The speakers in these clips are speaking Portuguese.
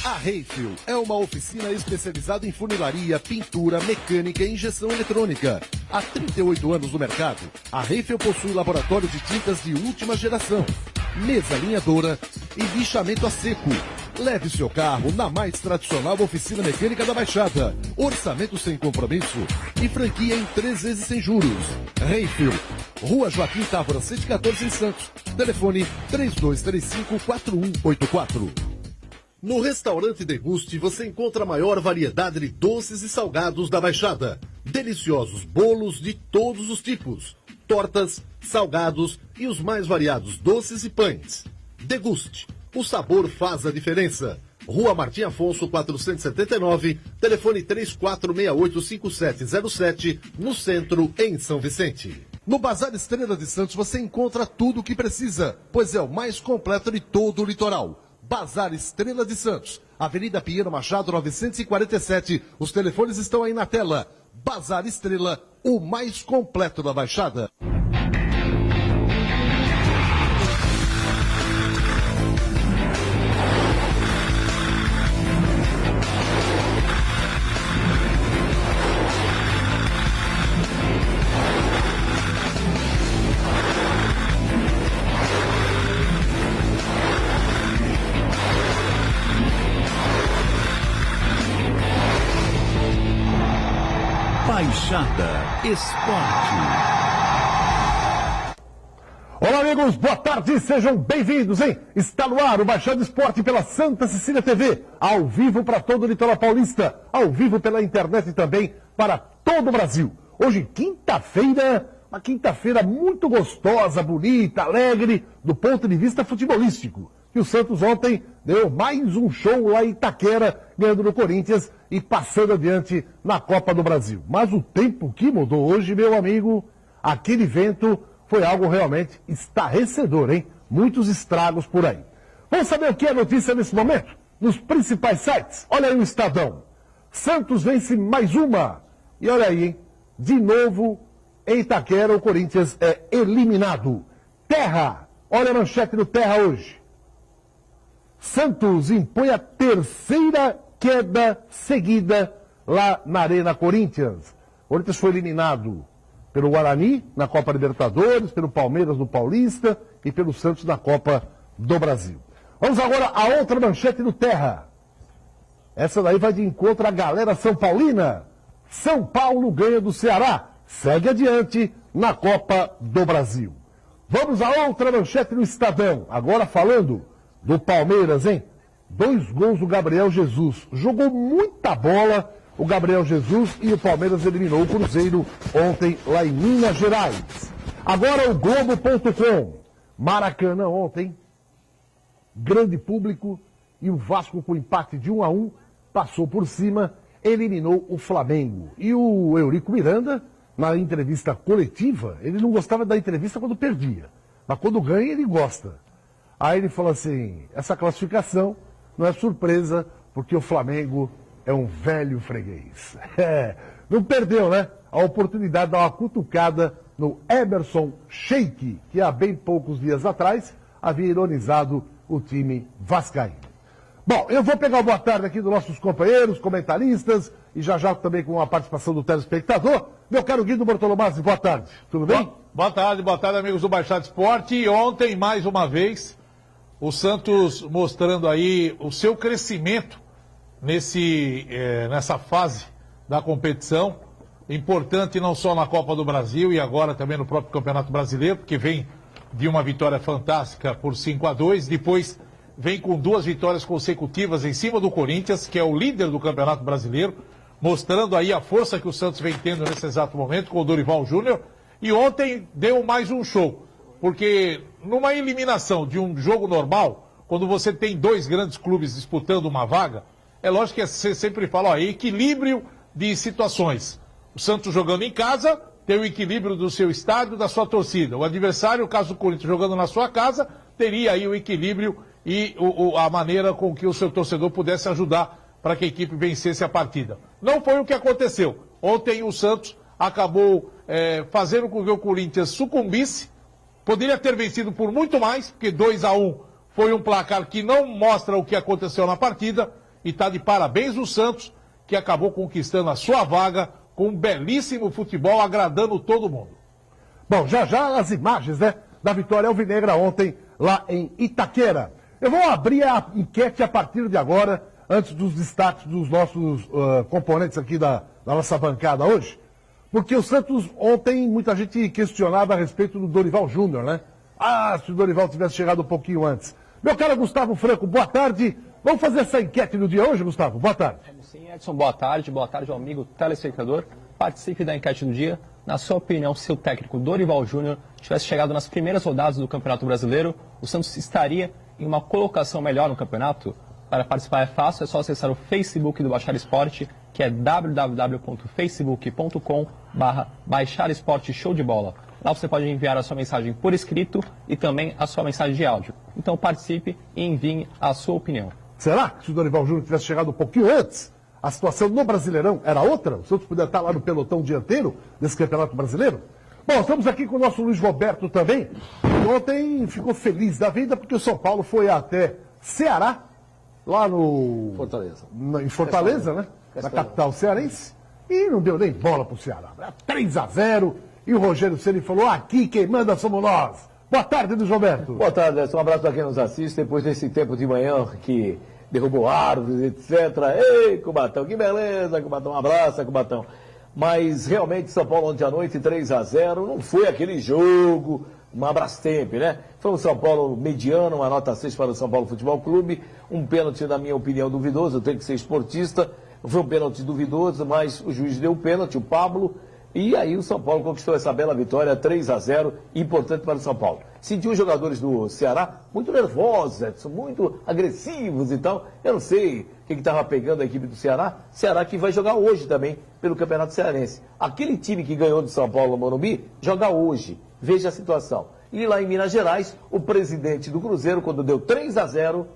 A Reifil é uma oficina especializada em funilaria, pintura, mecânica e injeção eletrônica. Há 38 anos no mercado, a Reifil possui laboratório de tintas de última geração, mesa alinhadora e lixamento a seco. Leve seu carro na mais tradicional oficina mecânica da Baixada. Orçamento sem compromisso e franquia em 3 vezes sem juros. Reifil, Rua Joaquim Távora, 114 em Santos. Telefone 3235-4184. No restaurante Deguste você encontra a maior variedade de doces e salgados da Baixada. Deliciosos bolos de todos os tipos, tortas, salgados e os mais variados doces e pães. Deguste, o sabor faz a diferença. Rua Martim Afonso 479, telefone 34685707, no centro, em São Vicente. No Bazar Estrela de Santos você encontra tudo o que precisa, pois é o mais completo de todo o litoral. Bazar Estrela de Santos, Avenida Pinheiro Machado 947, os telefones estão aí na tela. Bazar Estrela, o mais completo da Baixada. Baixada Esporte. Olá, amigos, boa tarde, sejam bem-vindos, hein? Está no ar o Baixada Esporte pela Santa Cecília TV, ao vivo para todo o litoral paulista, ao vivo pela internet e também para todo o Brasil. Hoje, quinta-feira, uma quinta-feira muito gostosa, bonita, alegre, do ponto de vista futebolístico. Que o Santos ontem deu mais um show lá em Itaquera, ganhando no Corinthians e passando adiante na Copa do Brasil. Mas o tempo que mudou hoje, meu amigo, aquele vento foi algo realmente estarrecedor, hein? Muitos estragos por aí. Vamos saber o que é notícia nesse momento? Nos principais sites. Olha aí o Estadão. Santos vence mais uma. E olha aí, hein? De novo, em Itaquera, o Corinthians é eliminado. Terra. Olha a manchete do Terra hoje. Santos impõe a terceira queda seguida lá na Arena Corinthians. O Corinthians foi eliminado pelo Guarani na Copa Libertadores, pelo Palmeiras no Paulista e pelo Santos na Copa do Brasil. Vamos agora a outra manchete do Terra. Essa daí vai de encontro à galera São Paulina. São Paulo ganha do Ceará. Segue adiante na Copa do Brasil. Vamos a outra manchete do Estadão. Agora falando do Palmeiras, hein? 2 gols do Gabriel Jesus. Jogou muita bola o Gabriel Jesus e o Palmeiras eliminou o Cruzeiro ontem lá em Minas Gerais. Agora o Globo.com. Maracanã ontem, grande público e o Vasco com empate de 1-1 passou por cima, eliminou o Flamengo. E o Eurico Miranda, na entrevista coletiva, ele não gostava da entrevista quando perdia, mas quando ganha ele gosta. Aí ele falou assim, essa classificação não é surpresa, porque o Flamengo é um velho freguês. Não perdeu, né? A oportunidade de dar uma cutucada no Emerson Sheik, que há bem poucos dias atrás havia ironizado o time vascaíno. Bom, eu vou pegar o boa tarde aqui dos nossos companheiros, comentaristas, e já também com a participação do telespectador. Meu caro Guido Bortolomazzi, boa tarde. Tudo bem? Boa tarde, amigos do Baixada Esporte. E ontem, mais uma vez, o Santos mostrando aí o seu crescimento nessa fase da competição. Importante não só na Copa do Brasil e agora também no próprio Campeonato Brasileiro, porque vem de uma vitória fantástica por 5-2, depois vem com 2 vitórias consecutivas em cima do Corinthians, que é o líder do Campeonato Brasileiro, mostrando aí a força que o Santos vem tendo nesse exato momento com o Dorival Júnior. E ontem deu mais um show, porque numa eliminação de um jogo normal, quando você tem 2 grandes clubes disputando uma vaga, é lógico que você sempre fala, ó, equilíbrio de situações. O Santos jogando em casa, tem o equilíbrio do seu estádio, da sua torcida. O adversário, o caso do Corinthians, jogando na sua casa, teria aí o equilíbrio e a maneira com que o seu torcedor pudesse ajudar para que a equipe vencesse a partida. Não foi o que aconteceu. Ontem o Santos acabou fazendo com que o Corinthians sucumbisse. Poderia ter vencido por muito mais, porque 2-1 foi um placar que não mostra o que aconteceu na partida. e está de parabéns o Santos, que acabou conquistando a sua vaga com um belíssimo futebol, agradando todo mundo. Bom, já as imagens, né, da vitória alvinegra ontem lá em Itaquera. Eu vou abrir a enquete a partir de agora, antes dos destaques dos nossos componentes aqui da nossa bancada hoje, porque o Santos ontem, muita gente questionava a respeito do Dorival Júnior, né? Ah, se o Dorival tivesse chegado um pouquinho antes. Meu caro Gustavo Franco, boa tarde. Vamos fazer essa enquete no dia hoje, Gustavo? Boa tarde. Sim, Edson, boa tarde ao amigo telespectador. Participe da enquete do dia. Na sua opinião, se o técnico Dorival Júnior tivesse chegado nas primeiras rodadas do Campeonato Brasileiro, o Santos estaria em uma colocação melhor no campeonato? Para participar é fácil, é só acessar o Facebook do Baixar Esporte, que é www.facebook.com/Baixar Esporte Show de Bola. Lá você pode enviar a sua mensagem por escrito e também a sua mensagem de áudio. Então participe e envie a sua opinião. Será que se o Dorival Júnior tivesse chegado um pouquinho antes, a situação no Brasileirão era outra? O Santos poderia estar lá no pelotão dianteiro desse Campeonato Brasileiro? Bom, estamos aqui com o nosso Luiz Roberto também, que ontem ficou feliz da vida porque o São Paulo foi até Ceará, lá no... Fortaleza. Em Fortaleza, né? Na capital cearense, e não deu nem bola pro Ceará. 3-0, e o Rogério Ceni falou, aqui quem manda somos nós. Boa tarde, Luiz Roberto. Boa tarde, Edson. Um abraço para quem nos assiste, depois desse tempo de manhã que derrubou árvores, etc. Ei, Cubatão, que beleza, Cubatão, um abraço, Cubatão. Mas realmente São Paulo ontem à noite, 3-0, não foi aquele jogo, uma Brastemp, né? Foi um São Paulo mediano, uma nota 6 para o São Paulo Futebol Clube, um pênalti, na minha opinião, duvidoso, eu tenho que ser esportista, foi um pênalti duvidoso, mas o juiz deu o pênalti, o Pablo, e aí o São Paulo conquistou essa bela vitória, 3-0, importante para o São Paulo. Sentiu os jogadores do Ceará muito nervosos, Edson, muito agressivos e tal. Eu não sei o que estava pegando a equipe do Ceará. Ceará que vai jogar hoje também pelo Campeonato Cearense. Aquele time que ganhou do São Paulo no Morumbi, joga hoje. Veja a situação. E lá em Minas Gerais, o presidente do Cruzeiro, quando deu 3-0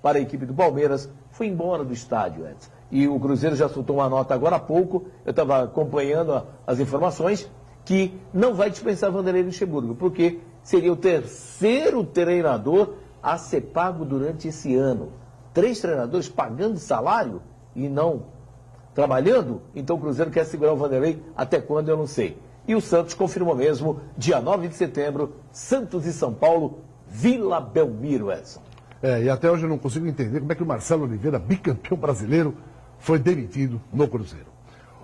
para a equipe do Palmeiras, foi embora do estádio, Edson. E o Cruzeiro já soltou uma nota agora há pouco, eu estava acompanhando as informações, que não vai dispensar Vanderlei Luxemburgo, porque seria o terceiro treinador a ser pago durante esse ano. 3 treinadores pagando salário e não trabalhando? Então o Cruzeiro quer segurar o Vanderlei até quando, eu não sei. E o Santos confirmou mesmo, dia 9 de setembro, Santos e São Paulo, Vila Belmiro, Edson. E até hoje eu não consigo entender como é que o Marcelo Oliveira, bicampeão brasileiro, foi demitido no Cruzeiro.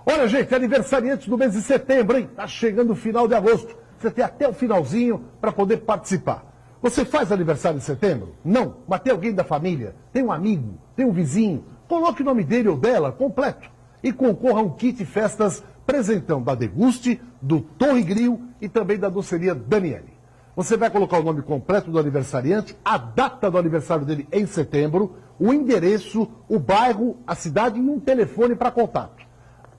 Olha, gente, aniversariantes do mês de setembro, hein? Tá chegando o final de agosto. Você tem até o finalzinho para poder participar. Você faz aniversário em setembro? Não, mas tem alguém da família, tem um amigo, tem um vizinho. Coloque o nome dele ou dela completo e concorra a um kit festas presentão da Deguste, do Torre Grill e também da doceria Daniele. Você vai colocar o nome completo do aniversariante, a data do aniversário dele em setembro, o endereço, o bairro, a cidade e um telefone para contato.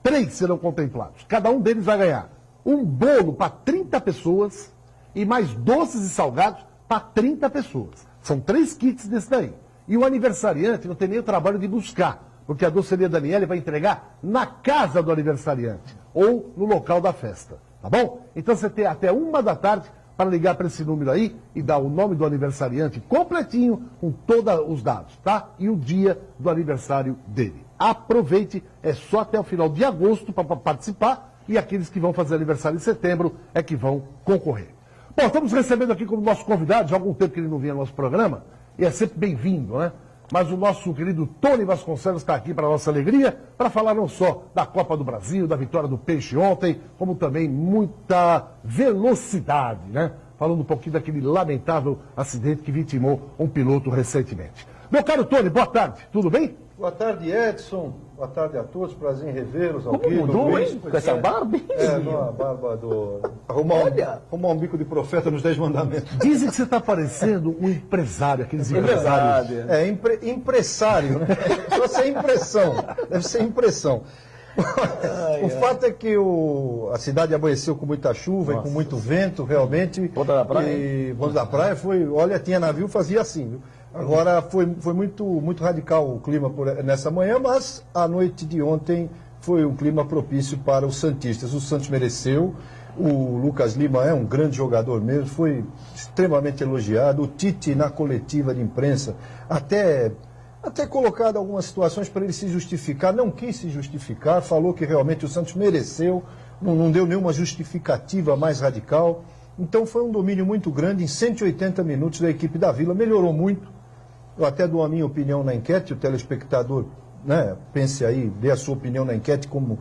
3 serão contemplados. Cada um deles vai ganhar um bolo para 30 pessoas e mais doces e salgados para 30 pessoas. São 3 kits desse daí. E o aniversariante não tem nem o trabalho de buscar, porque a doceria Daniele vai entregar na casa do aniversariante ou no local da festa. Tá bom? Então você tem até 1 da tarde para ligar para esse número aí e dar o nome do aniversariante completinho, com todos os dados, tá? E o dia do aniversário dele. Aproveite, é só até o final de agosto para participar e aqueles que vão fazer aniversário em setembro é que vão concorrer. Bom, estamos recebendo aqui como nosso convidado, já há algum tempo que ele não vinha no nosso programa, e é sempre bem-vindo, né? Mas o nosso querido Tony Vasconcelos está aqui para a nossa alegria, para falar não só da Copa do Brasil, da vitória do Peixe ontem, como também muita velocidade, né? Falando um pouquinho daquele lamentável acidente que vitimou um piloto recentemente. Meu caro Tony, boa tarde, tudo bem? Boa tarde, Edson. Boa tarde a todos. Prazer em revê-los. Como mudou, hein? Com essa barba? A barba do... Arrumar um bico de profeta nos 10 mandamentos. Dizem que você está parecendo um empresário, aqueles empresários. Empresário, né? Só ser impressão. Deve ser impressão. O fato é que a cidade amanheceu com muita chuva e com muito vento, realmente. Ponta da Praia? E Ponta da Praia foi... Olha, tinha navio, fazia assim, viu? Agora, foi muito radical o clima nessa manhã, mas a noite de ontem foi um clima propício para os santistas. O Santos mereceu, o Lucas Lima é um grande jogador mesmo, foi extremamente elogiado. O Tite, na coletiva de imprensa, até até colocado algumas situações para ele se justificar, não quis se justificar, falou que realmente o Santos mereceu, não deu nenhuma justificativa mais radical. Então foi um domínio muito grande em 180 minutos da equipe da Vila, melhorou muito. Eu até dou a minha opinião na enquete, o telespectador, né, pense aí, dê a sua opinião na enquete como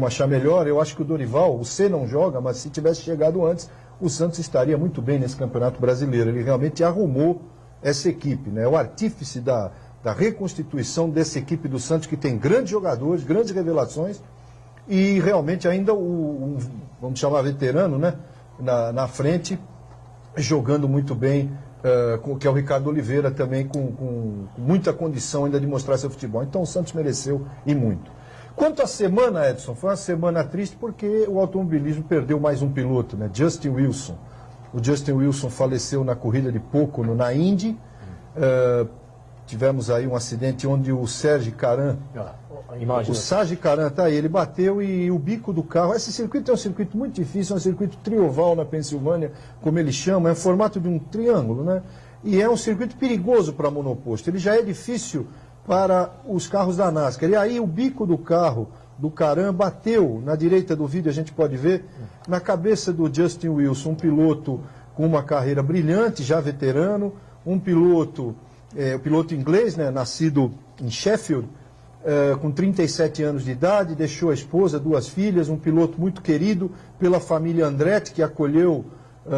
achar melhor. Eu acho que o Dorival, o C não joga, mas se tivesse chegado antes, o Santos estaria muito bem nesse Campeonato Brasileiro. Ele realmente arrumou essa equipe, né? O artífice da reconstituição dessa equipe do Santos, que tem grandes jogadores, grandes revelações, e realmente ainda vamos chamar veterano, né, na frente, jogando muito bem, que é o Ricardo Oliveira, também com muita condição ainda de mostrar seu futebol. Então o Santos mereceu e muito. Quanto à semana, Edson, foi uma semana triste porque o automobilismo perdeu mais um piloto, né? Justin Wilson. O Justin Wilson faleceu na corrida de Pocono, na Indy. Tivemos aí um acidente onde o Sérgio Caran, o Sérgio Caran, tá aí, ele bateu e o bico do carro. Esse circuito é um circuito muito difícil, é um circuito trioval na Pensilvânia, como ele chama, é um formato de um triângulo, né? E é um circuito perigoso para monoposto. Ele já é difícil para os carros da NASCAR. E aí o bico do carro do Caran bateu, na direita do vídeo a gente pode ver, na cabeça do Justin Wilson, um piloto com uma carreira brilhante, já veterano, um piloto inglês, né, nascido em Sheffield, com 37 anos de idade, deixou a esposa, 2 filhas, um piloto muito querido pela família Andretti, que acolheu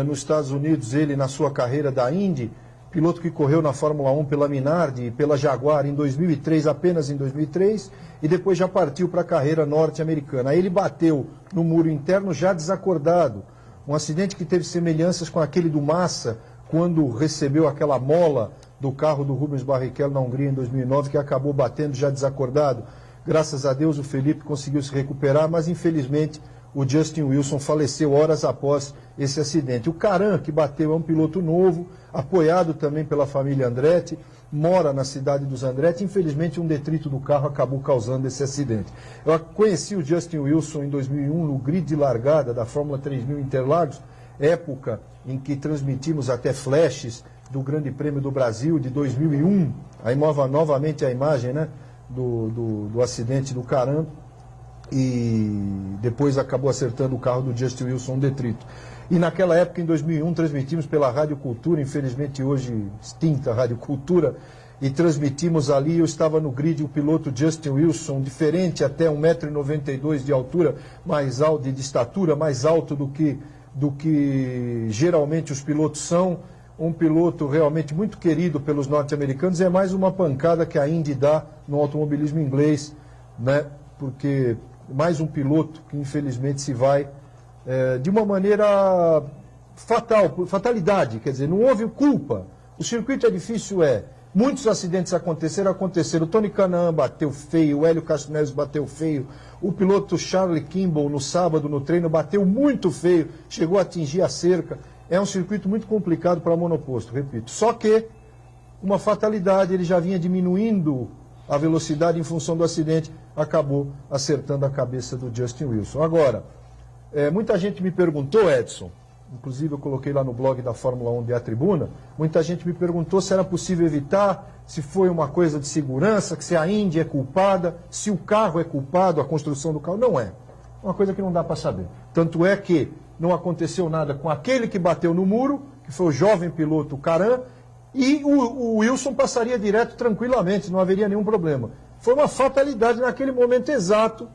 nos Estados Unidos ele na sua carreira da Indy, piloto que correu na Fórmula 1 pela Minardi e pela Jaguar em 2003, apenas em 2003, e depois já partiu para a carreira norte-americana. Aí ele bateu no muro interno já desacordado, um acidente que teve semelhanças com aquele do Massa, quando recebeu aquela mola do carro do Rubens Barrichello na Hungria em 2009, que acabou batendo já desacordado. Graças a Deus o Felipe conseguiu se recuperar, mas infelizmente o Justin Wilson faleceu horas após esse acidente. O Caran, que bateu, é um piloto novo, apoiado também pela família Andretti, mora na cidade dos Andretti. Infelizmente um detrito do carro acabou causando esse acidente. Eu conheci o Justin Wilson em 2001 no grid de largada da Fórmula 3000 Interlagos, época em que transmitimos até flashes do Grande Prêmio do Brasil de 2001, aí novamente a imagem, né, do acidente do Caran, e depois acabou acertando o carro do Justin Wilson, um detrito. E naquela época, em 2001, transmitimos pela Rádio Cultura, infelizmente hoje extinta a Rádio Cultura, e transmitimos ali, eu estava no grid, o piloto Justin Wilson, diferente até 1,92 m de altura, mais alto, de estatura, mais alto do que geralmente os pilotos são, um piloto realmente muito querido pelos norte-americanos. É mais uma pancada que a Indy dá no automobilismo inglês, né? Porque mais um piloto que infelizmente se vai de uma maneira fatalidade, quer dizer, não houve culpa. O circuito é difícil, muitos acidentes aconteceram. O Tony Kanaan bateu feio, o Hélio Castro Neves bateu feio, o piloto Charlie Kimball no sábado no treino bateu muito feio, chegou a atingir a cerca. É um circuito muito complicado para monoposto, repito. Só que, uma fatalidade, ele já vinha diminuindo a velocidade em função do acidente, acabou acertando a cabeça do Justin Wilson. Agora, muita gente me perguntou, Edson, inclusive eu coloquei lá no blog da Fórmula 1 de A Tribuna, muita gente me perguntou se era possível evitar, se foi uma coisa de segurança, se a Indy é culpada, se o carro é culpado, a construção do carro. Não é. Uma coisa que não dá para saber. Tanto é que não aconteceu nada com aquele que bateu no muro, que foi o jovem piloto Caran, e o Wilson passaria direto tranquilamente, não haveria nenhum problema. Foi uma fatalidade naquele momento exato,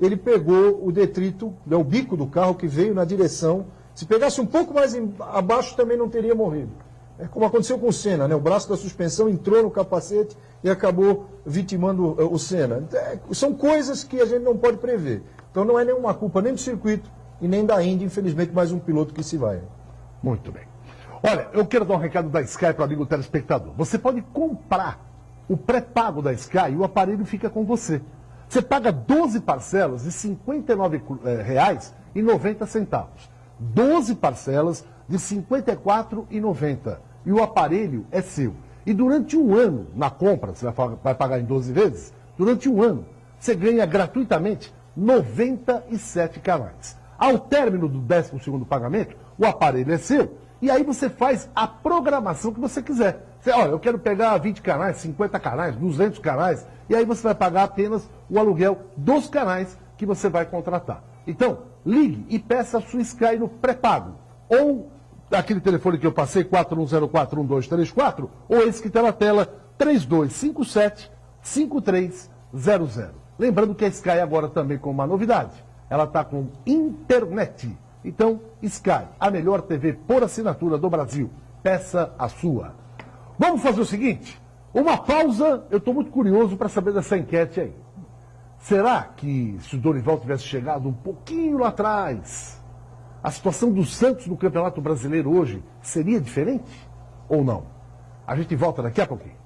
ele pegou o detrito, o bico do carro que veio na direção. Se pegasse um pouco mais abaixo também não teria morrido. É como aconteceu com o Senna, né? O braço da suspensão entrou no capacete e acabou vitimando o Senna. São coisas que a gente não pode prever. Então não é nenhuma culpa nem do circuito e nem da Indy, infelizmente, mais um piloto que se vai. Muito bem. Olha, eu quero dar um recado da Sky para o amigo telespectador. Você pode comprar o pré-pago da Sky e o aparelho fica com você. Você paga 12 parcelas de R$ 59,90. 12 parcelas de R$ 54,90. E o aparelho é seu. E durante um ano, na compra, você vai pagar em 12 vezes, durante um ano, você ganha gratuitamente 97 canais. Ao término do 12º pagamento, o aparelho é seu. E aí você faz a programação que você quiser. Olha, eu quero pegar 20 canais, 50 canais, 200 canais, e aí você vai pagar apenas o aluguel dos canais que você vai contratar. Então, ligue e peça a sua Sky no pré-pago. Ou aquele telefone que eu passei, 41041234, ou esse que está na tela, 3257-5300. Lembrando que a Sky agora também com uma novidade. Ela está com internet. Então, Sky, a melhor TV por assinatura do Brasil. Peça a sua. Vamos fazer o seguinte, uma pausa, eu estou muito curioso para saber dessa enquete aí. Será que se o Dorival tivesse chegado um pouquinho lá atrás, a situação do Santos no Campeonato Brasileiro hoje seria diferente ou não? A gente volta daqui a pouquinho.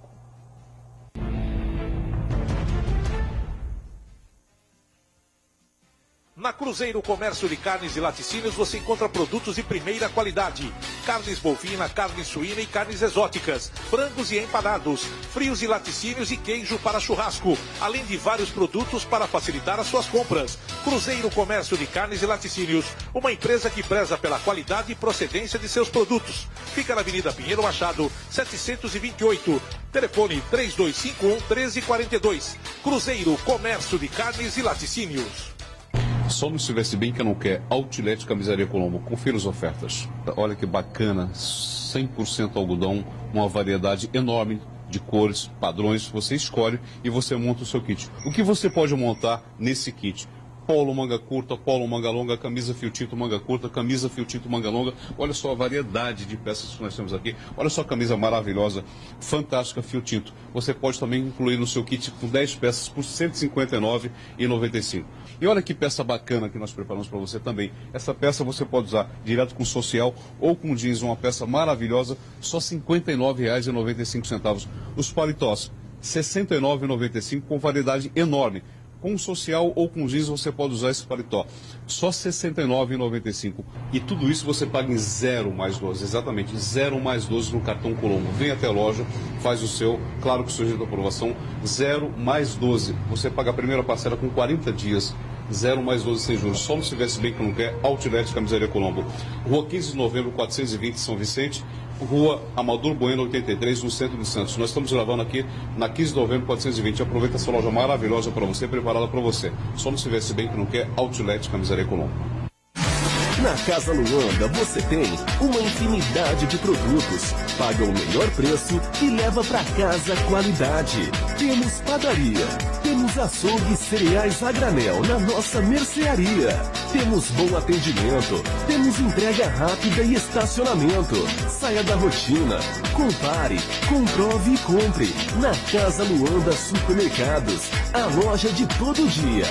Na Cruzeiro Comércio de Carnes e Laticínios você encontra produtos de primeira qualidade. Carnes bovina, carne suína e carnes exóticas, frangos e empanados, frios e laticínios e queijo para churrasco, além de vários produtos para facilitar as suas compras. Cruzeiro Comércio de Carnes e Laticínios, uma empresa que preza pela qualidade e procedência de seus produtos. Fica na Avenida Pinheiro Machado, 728. Telefone 3251-1342. Cruzeiro Comércio de Carnes e Laticínios. Só não estivesse bem que não quer Outlet Camisaria Colombo. Confira as ofertas. Olha que bacana, 100% algodão, uma variedade enorme de cores, padrões. Você escolhe e você monta o seu kit. O que você pode montar nesse kit? Polo manga curta, polo manga longa, camisa fio tinto manga curta, camisa fio tinto manga longa. Olha só a variedade de peças que nós temos aqui. Olha só a camisa maravilhosa, fantástica fio tinto. Você pode também incluir no seu kit com 10 peças por R$ 159,95. E olha que peça bacana que nós preparamos para você também. Essa peça você pode usar direto com social ou com jeans, uma peça maravilhosa, só R$ 59,95. Os paletós, R$ 69,95 com variedade enorme. Com social ou com jeans você pode usar esse paletó. Só R$ 69,95. E tudo isso você paga em 0 mais 12. Exatamente, 0 mais 12 no cartão Colombo. Vem até a loja, faz o seu, claro que sujeito à aprovação, 0 mais 12. Você paga a primeira parcela com 40 dias. 0 mais 12 sem juros. Só não se veste bem que não quer. Outlet Camisaria Colombo. Rua 15 de novembro, 420, São Vicente. Rua Amador Bueno, 83, no centro de Santos. Nós estamos gravando aqui na 15 de novembro, 420. Aproveita essa loja maravilhosa para você, preparada para você. Só não se veste bem que não quer. Outlet Camisaria Colombo. Na Casa Luanda você tem uma infinidade de produtos. Paga o melhor preço e leva para casa qualidade. Temos padaria, temos açougue e cereais a granel na nossa mercearia. Temos bom atendimento, temos entrega rápida e estacionamento. Saia da rotina, compare, comprove e compre. Na Casa Luanda Supermercados, a loja de todo dia.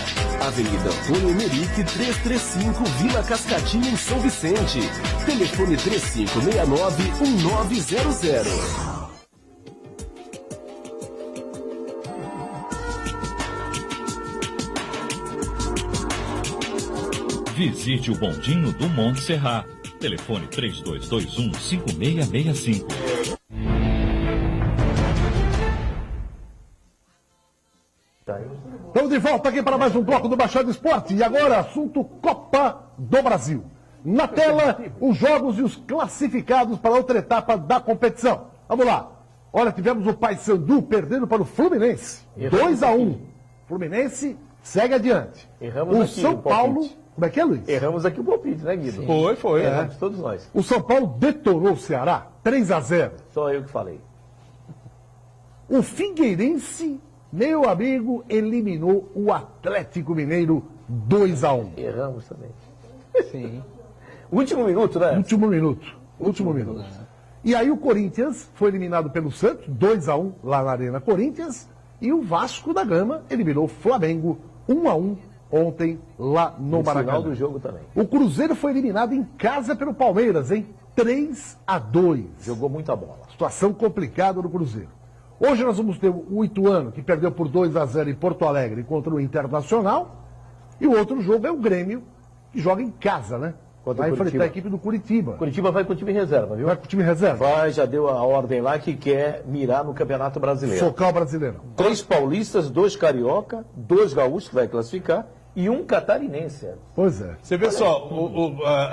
Avenida Antônio Emerick 335, Vila Cascatinha, em São Vicente. Telefone 3569-1900. Visite o bondinho do Monte Serrat. Telefone 3221-5665. Estamos de volta aqui para mais um bloco do Baixada Esporte. E agora, assunto Copa do Brasil. Na tela, os jogos e os classificados para a outra etapa da competição. Vamos lá. Olha, tivemos o Paysandu perdendo para o Fluminense. 2-1. Fluminense segue adiante. Erramos o aqui São o Paulo... palpite. Como é que é, Luiz? Erramos aqui o palpite, né, Guido? Foi. Erramos todos nós. O São Paulo detonou o Ceará, 3-0. Só eu que falei. O Figueirense, meu amigo, eliminou o Atlético Mineiro 2-1. Erramos também. Sim. Último minuto, né? Último minuto. E aí o Corinthians foi eliminado pelo Santos, 2-1 lá na Arena Corinthians. E o Vasco da Gama eliminou o Flamengo 1-1 ontem lá no Maracanã. Final do jogo também. O Cruzeiro foi eliminado em casa pelo Palmeiras, hein? 3-2. Jogou muita bola. Situação complicada no Cruzeiro. Hoje nós vamos ter o Ituano, que perdeu por 2-0 em Porto Alegre contra o Internacional. E o outro jogo é o Grêmio, que joga em casa, né? Vai enfrentar a equipe do Curitiba. Curitiba vai com o time reserva, viu? Vai com o time reserva. Vai, já deu a ordem lá que quer mirar no Campeonato Brasileiro. Focar o Brasileirão. 3 paulistas, 2 carioca, 2 gaúchos que vai classificar e 1 catarinense. Pois é. Você vê só,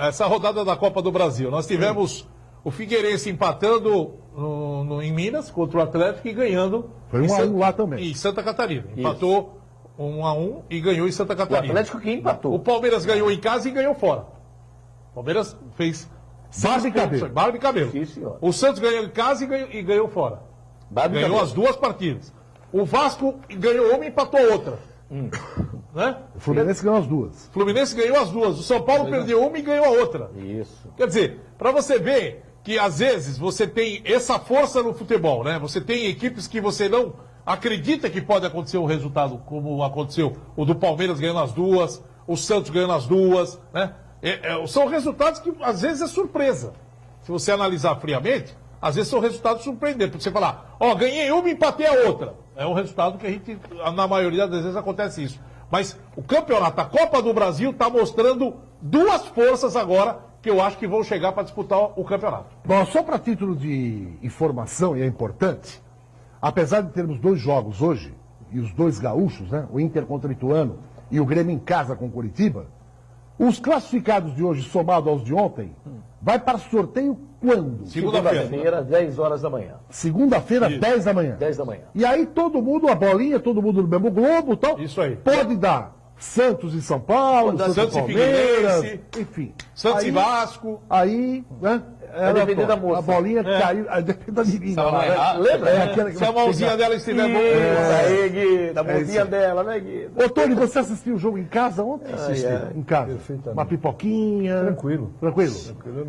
essa rodada da Copa do Brasil, nós tivemos O Figueirense empatando em Minas contra o Atlético e ganhando. Foi 1-1 lá também. Em Santa Catarina. Empatou 1-1 e ganhou em Santa Catarina. O Atlético que empatou. O Palmeiras ganhou em casa e ganhou fora. O Palmeiras fez Barba e cabelo. Barba e cabelo. Sim, senhor. O Santos ganhou em casa e ganhou fora. Barba e Ganhou cabelo. as duas partidas. O Vasco ganhou uma e empatou outra. Né? O Fluminense ganhou as duas. O Fluminense ganhou as duas. O São Paulo perdeu uma e ganhou a outra. Isso. Quer dizer, para você ver que às vezes você tem essa força no futebol, né? Você tem equipes que você não acredita que pode acontecer um resultado como aconteceu o do Palmeiras ganhando as duas, o Santos ganhando as duas, né? São resultados que às vezes é surpresa. Se você analisar friamente, às vezes são resultados surpreendentes. Porque você falar, ganhei uma e empatei a outra. É um resultado que a gente, na maioria das vezes, acontece isso. Mas o campeonato, a Copa do Brasil, está mostrando duas forças agora que eu acho que vão chegar para disputar o campeonato. Bom, só para título de informação, e é importante, apesar de termos 2 jogos hoje, e os 2 gaúchos, né, o Inter contra o Ituano e o Grêmio em casa com o Curitiba, os classificados de hoje, somado aos de ontem, vai para sorteio quando? Segunda-feira, 10 horas da manhã. Segunda-feira, 10 da manhã. 10 da manhã. E aí todo mundo, a bolinha, todo mundo no mesmo globo e tal. Isso aí. Pode dar Santos e São Paulo, Santos e Palmeiras, Figueirense, enfim. Santos aí, e Vasco. Aí, né? Vai depender da moça. A bolinha caiu, depende da menina. Lembra? Aquela que Se a mãozinha dela estiver boa. Aí, Gui, da mãozinha dela, né, Gui? Ô, Tony, você assistiu o jogo em casa ontem? Em casa. Perfeitamente. Uma pipoquinha. Tranquilo. Tranquilo?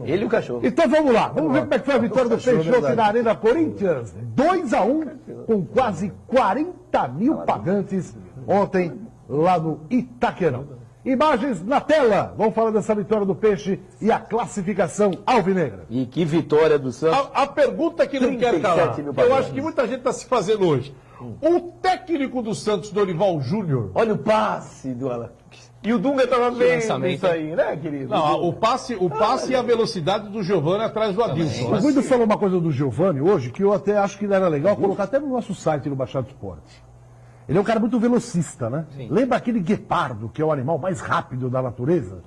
Ele e o cachorro. Então vamos lá. Vamos ver como é que foi a vitória do Cachorro, Peixoto verdade. na Arena Corinthians. 2-1, com quase 40 mil pagantes ontem lá no Itaquerão. Imagens na tela. Vamos falar dessa vitória do Peixe e a classificação alvinegra. E que vitória do Santos. A pergunta que não quer calar, 37 mil que eu pagantes. acho que muita gente está se fazendo hoje. O técnico do Santos, Dorival Júnior. Olha o passe do Alan. E o Dunga estava bem nisso aí, né, querido? Não, o passe e a velocidade do Giovani atrás do Adilson. O Guido falou uma coisa do Giovani hoje que eu até acho que era legal colocar até no nosso site no Baixado Esporte. Ele é um cara muito velocista, né? Sim. Lembra aquele guepardo, que é o animal mais rápido da natureza?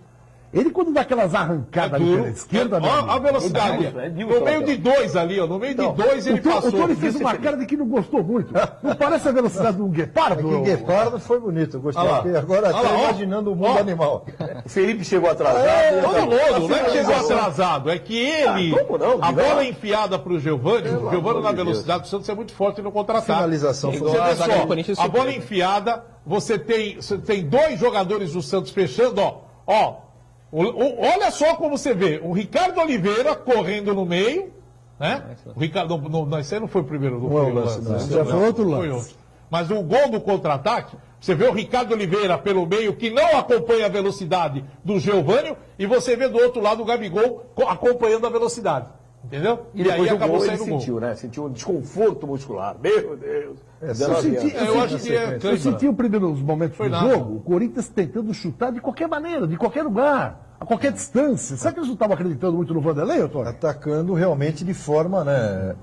Ele, quando dá aquelas arrancadas ali pela esquerda... meu Ó, amigo, a velocidade. No meio de 2 ali, ó. No meio de 2 ele o passou. Tony fez uma cara de que não gostou muito. Não parece a velocidade de um guepardo? O Guepardo foi bonito, eu gostei. Olha lá. Porque agora Olha até lá, ó. imaginando o mundo Ó. animal. O Felipe chegou atrasado. Todo mundo, não é que chegou atrasado, é que ele, como não? a bola enfiada pro Giovani, o Giovani na velocidade do Santos é muito forte no contra-ataque. Finalização Você foi- vê a zaga do só, Corinthians a bola surpreende. enfiada, você tem 2 jogadores do Santos fechando, ó. Olha só como você vê, o Ricardo Oliveira correndo no meio, né? O Ricardo, não, esse aí não foi o primeiro, não foi o lance, não. Já foi outro foi lance. outro. Mas o gol do contra-ataque, você vê o Ricardo Oliveira pelo meio, que não acompanha a velocidade do Giovânio, e você vê do outro lado o Gabigol acompanhando a velocidade. Entendeu? E depois do acabou gol ele saindo o gol. sentiu, né? Sentiu um desconforto muscular. Meu Deus. Eu senti, Eu acho que é eu senti os primeiros momentos Foi do nada. jogo, o Corinthians tentando chutar de qualquer maneira, de qualquer lugar, a qualquer distância. Será que eles não estavam acreditando muito no Vanderlei, Antônio? Atacando realmente de forma, né,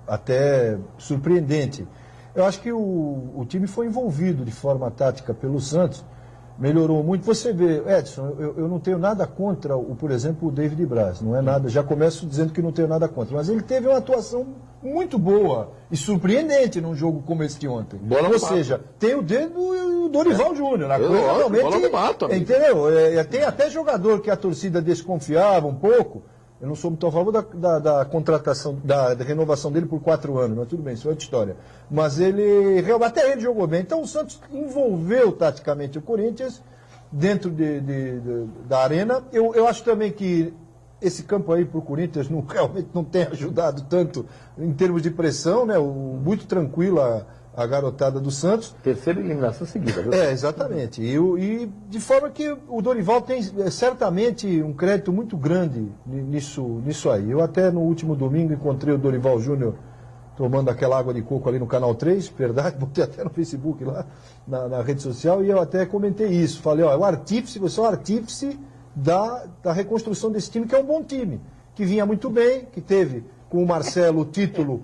até surpreendente. Eu acho que o time foi envolvido de forma tática pelo Santos, melhorou muito. Você vê, Edson, eu não tenho nada contra, por exemplo, o David Braz, não é nada, já começo dizendo que não tenho nada contra, mas ele teve uma atuação muito boa e surpreendente num jogo como esse de ontem. Ou seja, tem o dedo do Dorival Júnior, a coisa realmente, bola no mato, amigo. entendeu? Tem até jogador que a torcida desconfiava um pouco. Eu não sou muito a favor da contratação, da renovação dele por 4 anos, mas tudo bem, isso é outra história. Mas até ele jogou bem. Então o Santos envolveu taticamente o Corinthians dentro da arena. Eu acho também que esse campo aí para o Corinthians realmente não tem ajudado tanto em termos de pressão, né? Muito tranquilo a garotada do Santos. Terceira eliminação seguida, viu? Exatamente. E de forma que o Dorival tem certamente um crédito muito grande nisso aí. Eu até no último domingo encontrei o Dorival Júnior tomando aquela água de coco ali no Canal 3, verdade, botei até no Facebook lá, na rede social, e eu até comentei isso. Falei, ó, você é o artífice da reconstrução desse time, que é um bom time, que vinha muito bem, que teve com o Marcelo o título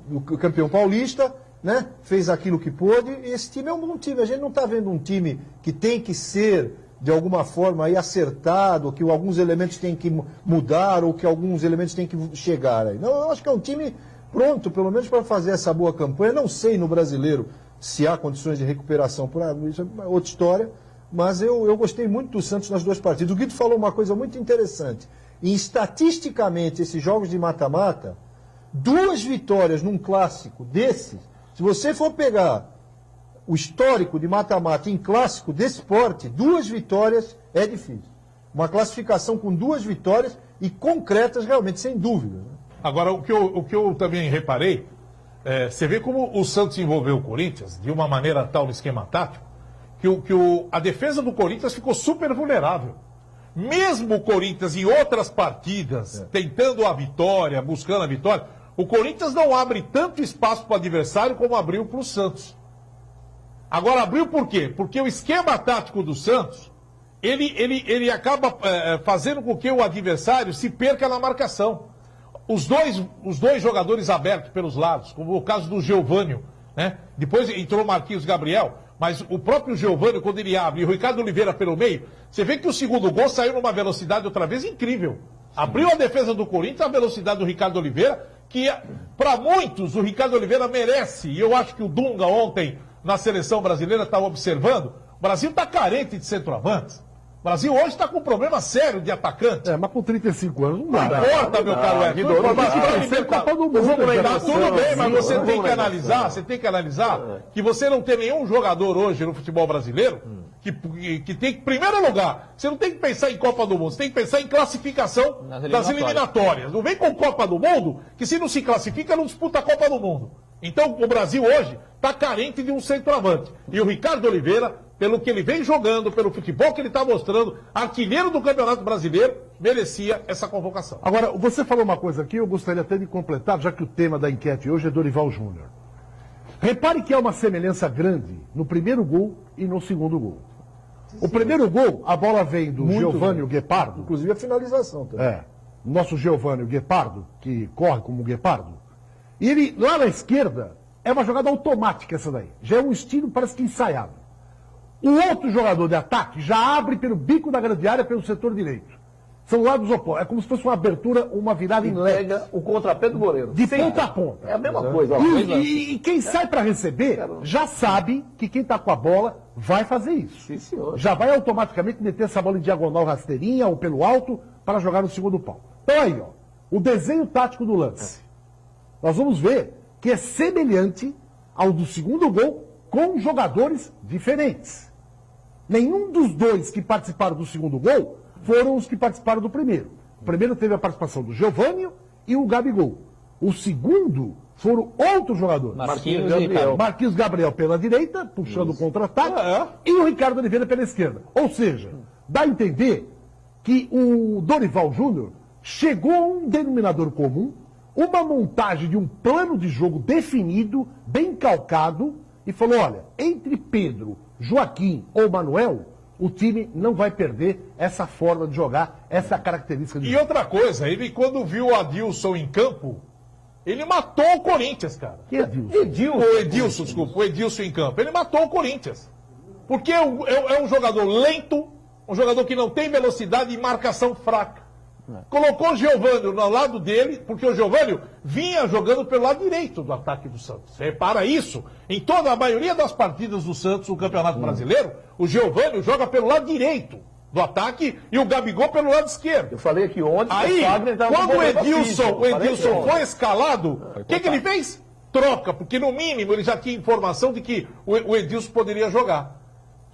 do campeão paulista, né? Fez aquilo que pôde, e esse time é um bom time. A gente não está vendo um time que tem que ser de alguma forma aí acertado, que alguns elementos têm que mudar ou que alguns elementos têm que chegar aí. Não, eu acho que é um time pronto, pelo menos para fazer essa boa campanha. Não sei no brasileiro se há condições de recuperação, isso é outra história, mas eu gostei muito do Santos nas duas partidas. O Guido falou uma coisa muito interessante. E estatisticamente, esses jogos de mata-mata, 2 vitórias num clássico desses, se você for pegar o histórico de mata-mata em clássico desse porte, 2 vitórias é difícil. Uma classificação com 2 vitórias e concretas realmente, sem dúvida. Né? Agora, o que eu também reparei, você vê como o Santos envolveu o Corinthians de uma maneira tal no esquema tático, que a defesa do Corinthians ficou super vulnerável. Mesmo o Corinthians em outras partidas, tentando a vitória, buscando a vitória, o Corinthians não abre tanto espaço para o adversário como abriu para o Santos. Agora, abriu por quê? Porque o esquema tático do Santos, ele acaba fazendo com que o adversário se perca na marcação. Os dois jogadores abertos pelos lados, como o caso do Geovânio, né? Depois entrou o Marquinhos Gabriel, mas o próprio Geovânio, quando ele abre, e o Ricardo Oliveira pelo meio, você vê que o segundo gol saiu numa velocidade outra vez incrível. Abriu a defesa do Corinthians, a velocidade do Ricardo Oliveira, que para muitos o Ricardo Oliveira merece, e eu acho que o Dunga ontem na seleção brasileira estava observando, o Brasil está carente de centroavantes. O Brasil hoje está com um problema sério de atacante. Mas com 35 anos não dá. Não importa, meu caro Edson. Tudo bem, mas você tem que analisar, que você não tem nenhum jogador hoje no futebol brasileiro que tem que, em primeiro lugar, você não tem que pensar em Copa do Mundo, você tem que pensar em classificação das eliminatórias. Não vem com Copa do Mundo, que se não se classifica, não disputa a Copa do Mundo. Então, o Brasil hoje está carente de um centroavante. E o Ricardo Oliveira, pelo que ele vem jogando, pelo futebol que ele está mostrando, artilheiro do Campeonato Brasileiro, merecia essa convocação. Agora, você falou uma coisa aqui, eu gostaria até de completar, já que o tema da enquete hoje é Dorival Júnior. Repare que há uma semelhança grande no primeiro gol e no segundo gol. O primeiro gol, a bola vem do Geovânio Guepardo. Inclusive a finalização também. Nosso Geovânio Guepardo, que corre como Guepardo. E ele, lá na esquerda, é uma jogada automática essa daí. Já é um estilo, parece que ensaiado. O outro jogador de ataque já abre pelo bico da grande área, pelo setor direito. São lados opostos. É como se fosse uma abertura, uma virada em leque. Pega o contrapé do goleiro. De ponta a ponta. É a mesma coisa. E quem sai para receber já sabe que quem está com a bola vai fazer isso. Sim, senhor. Já vai automaticamente meter essa bola em diagonal rasteirinha ou pelo alto para jogar no segundo pau. Então aí, ó, o desenho tático do lance. Nós vamos ver que é semelhante ao do segundo gol com jogadores diferentes. Nenhum dos dois que participaram do segundo gol foram os que participaram do primeiro. O primeiro teve a participação do Geovânio e o Gabigol. O segundo foram outros jogadores. Marquinhos Gabriel pela direita, puxando o contra-ataque, e o Ricardo Oliveira pela esquerda. Ou seja, dá a entender que o Dorival Júnior chegou a um denominador comum, uma montagem de um plano de jogo definido, bem calcado, e falou, olha, entre Pedro, Joaquim ou Manuel, o time não vai perder essa forma de jogar, essa característica de jogo. E outra coisa, ele quando viu o Adilson em campo, ele matou o Corinthians, cara. Que Adilson? O Edilson em campo. Ele matou o Corinthians. Porque é um jogador lento, um jogador que não tem velocidade e marcação fraca. Colocou o Geovânio no lado dele, porque o Geovânio vinha jogando pelo lado direito do ataque do Santos. Repara isso. Em toda a maioria das partidas do Santos no Campeonato Brasileiro, o Geovânio joga pelo lado direito do ataque e o Gabigol pelo lado esquerdo. Eu falei aqui ontem. Aí, quando o Edilson foi escalado, o que ele fez? Troca, porque no mínimo ele já tinha informação de que o Edilson poderia jogar.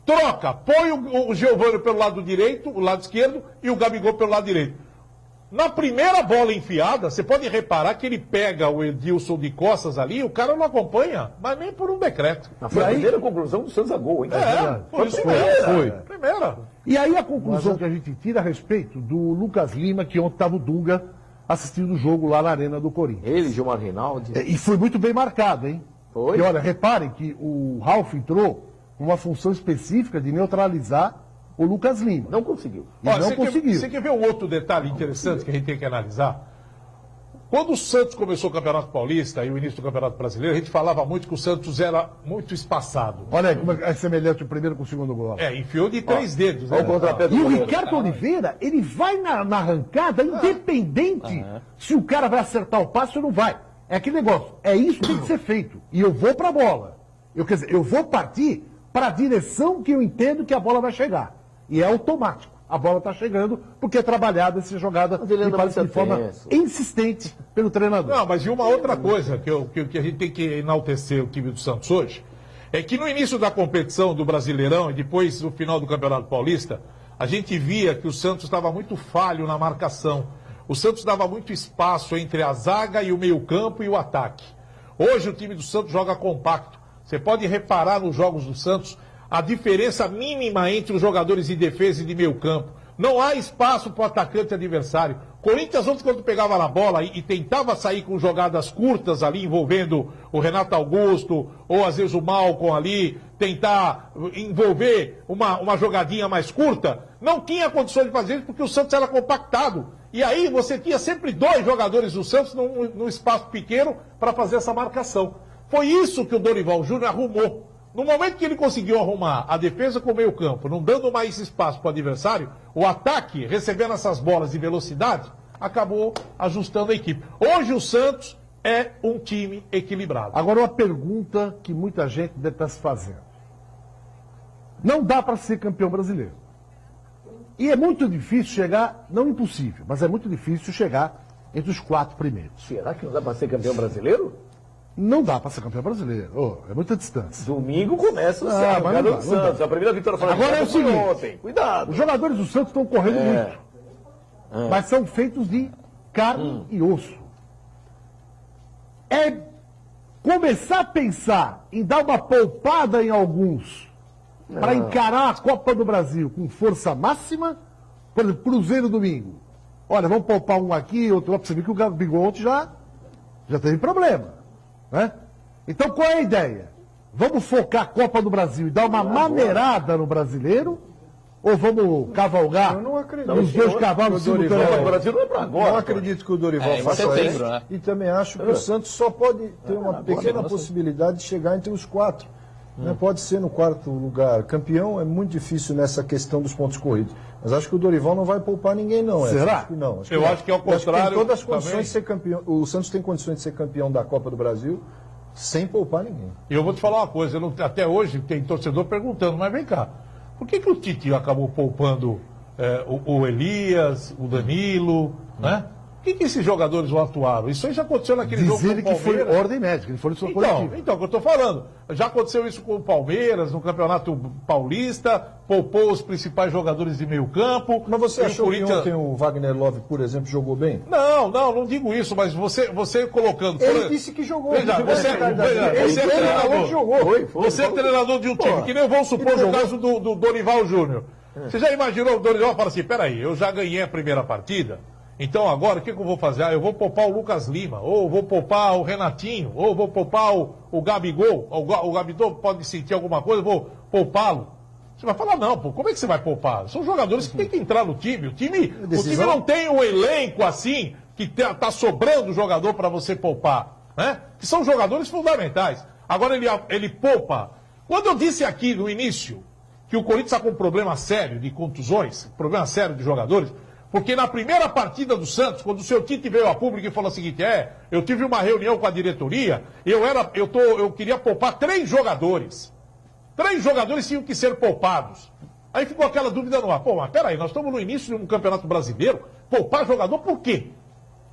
Troca, põe o Geovânio pelo lado direito, o lado esquerdo, e o Gabigol pelo lado direito. Na primeira bola enfiada, você pode reparar que ele pega o Edilson de costas ali, o cara não acompanha, mas nem por um decreto. Foi a primeira conclusão do Santos a gol, hein? Por isso mesmo. Foi. Primeira. E aí a conclusão que a gente tira a respeito do Lucas Lima, que ontem estava o Dunga assistindo o jogo lá na Arena do Corinthians. Ele, Gilmar Reinaldi. E foi muito bem marcado, hein? Foi. E olha, reparem que o Ralf entrou com uma função específica de neutralizar o Lucas Lima. Não conseguiu. Você quer ver um outro detalhe interessante que a gente tem que analisar? Quando o Santos começou o Campeonato Paulista e o início do Campeonato Brasileiro, a gente falava muito que o Santos era muito espaçado. Olha aí como é semelhante o primeiro com o segundo gol. Enfiou de 3 dedos. Né? E o Ricardo Oliveira, ele vai na arrancada, independente se o cara vai acertar o passe ou não vai. É aquele negócio, é isso que tem que ser feito. E eu vou pra bola. Quer dizer, eu vou partir para a direção que eu entendo que a bola vai chegar. E é automático. A bola está chegando porque é trabalhada essa jogada de forma insistente pelo treinador. Não, mas e uma outra coisa que a gente tem que enaltecer o time do Santos hoje, é que no início da competição do Brasileirão e depois no final do Campeonato Paulista, a gente via que o Santos estava muito falho na marcação. O Santos dava muito espaço entre a zaga e o meio-campo e o ataque. Hoje o time do Santos joga compacto. Você pode reparar nos jogos do Santos a diferença mínima entre os jogadores de defesa e de meio campo. Não há espaço para o atacante adversário. Corinthians, ontem, quando pegava na bola e tentava sair com jogadas curtas ali, envolvendo o Renato Augusto, ou às vezes o Malcom ali, tentar envolver uma jogadinha mais curta, não tinha condições de fazer isso porque o Santos era compactado. E aí você tinha sempre 2 jogadores do Santos num espaço pequeno para fazer essa marcação. Foi isso que o Dorival Júnior arrumou. No momento que ele conseguiu arrumar a defesa com o meio campo, não dando mais espaço para o adversário, o ataque, recebendo essas bolas de velocidade, acabou ajustando a equipe. Hoje o Santos é um time equilibrado. Agora uma pergunta que muita gente deve estar se fazendo. Não dá para ser campeão brasileiro. E é muito difícil chegar, não impossível, mas é muito difícil chegar entre os 4 primeiros. Será que não dá para ser campeão brasileiro? Não dá para ser campeão brasileiro. É muita distância. Domingo começa o Santos. Do Santos. A primeira vitória fora agora é o seguinte, ontem. Cuidado. Os jogadores do Santos estão correndo muito. Mas são feitos de carne e osso. É começar a pensar em dar uma poupada em alguns para encarar a Copa do Brasil com força máxima. Por exemplo, Cruzeiro domingo. Olha, vamos poupar um aqui, outro lá, para você ver que o Gabigol ontem já teve problema. Né? Então qual é a ideia? Vamos focar a Copa do Brasil e dar uma maneirada no brasileiro? Ou vamos cavalgar os 2 cavalos simultâneos? O Brasil não é para agora. Não acredito que o Dorival faça isso. Né? E também acho que o Santos só pode ter uma pequena possibilidade de chegar entre os 4. Né? Pode ser no 4º lugar. Campeão é muito difícil nessa questão dos pontos corridos. Mas acho que o Dorival não vai poupar ninguém, não. Será? Acho que não. Eu acho que é o contrário. Tem todas as condições de ser campeão. O Santos tem condições de ser campeão da Copa do Brasil sem poupar ninguém. E eu vou te falar uma coisa. Até hoje tem torcedor perguntando, mas vem cá. Por que o Tite acabou poupando o Elias, o Danilo, né? O que esses jogadores não atuaram? Isso aí já aconteceu naquele jogo com o Palmeiras. Que foi ordem médica, ele foi sua coletiva. Então, o que eu estou falando. Já aconteceu isso com o Palmeiras, no Campeonato Paulista, poupou os principais jogadores de meio campo. Mas você achou que ontem o Wagner Love, por exemplo, jogou bem? Não digo isso, mas você colocando... Ele disse que jogou. Veja, você é treinador. Você é treinador de um time, que nem vamos supor no caso do Dorival Júnior. Você já imaginou o Dorival fala assim, peraí, eu já ganhei a primeira partida, então agora o que eu vou fazer? Eu vou poupar o Lucas Lima, ou vou poupar o Renatinho, ou vou poupar o Gabigol. O Gabigol pode sentir alguma coisa, eu vou poupá-lo. Você vai falar, não, como é que você vai poupar? São jogadores que têm que entrar no time. O time não tem um elenco assim, que tá sobrando jogador para você poupar. Né? Que são jogadores fundamentais. Agora ele poupa. Quando eu disse aqui no início que o Corinthians está com um problema sério de contusões, problema sério de jogadores, porque na primeira partida do Santos, quando o seu Tite veio a público e falou o seguinte, eu tive uma reunião com a diretoria, eu queria poupar 3 jogadores. 3 jogadores tinham que ser poupados. Aí ficou aquela dúvida no ar. Pô, mas peraí, nós estamos no início de um campeonato brasileiro, poupar jogador por quê?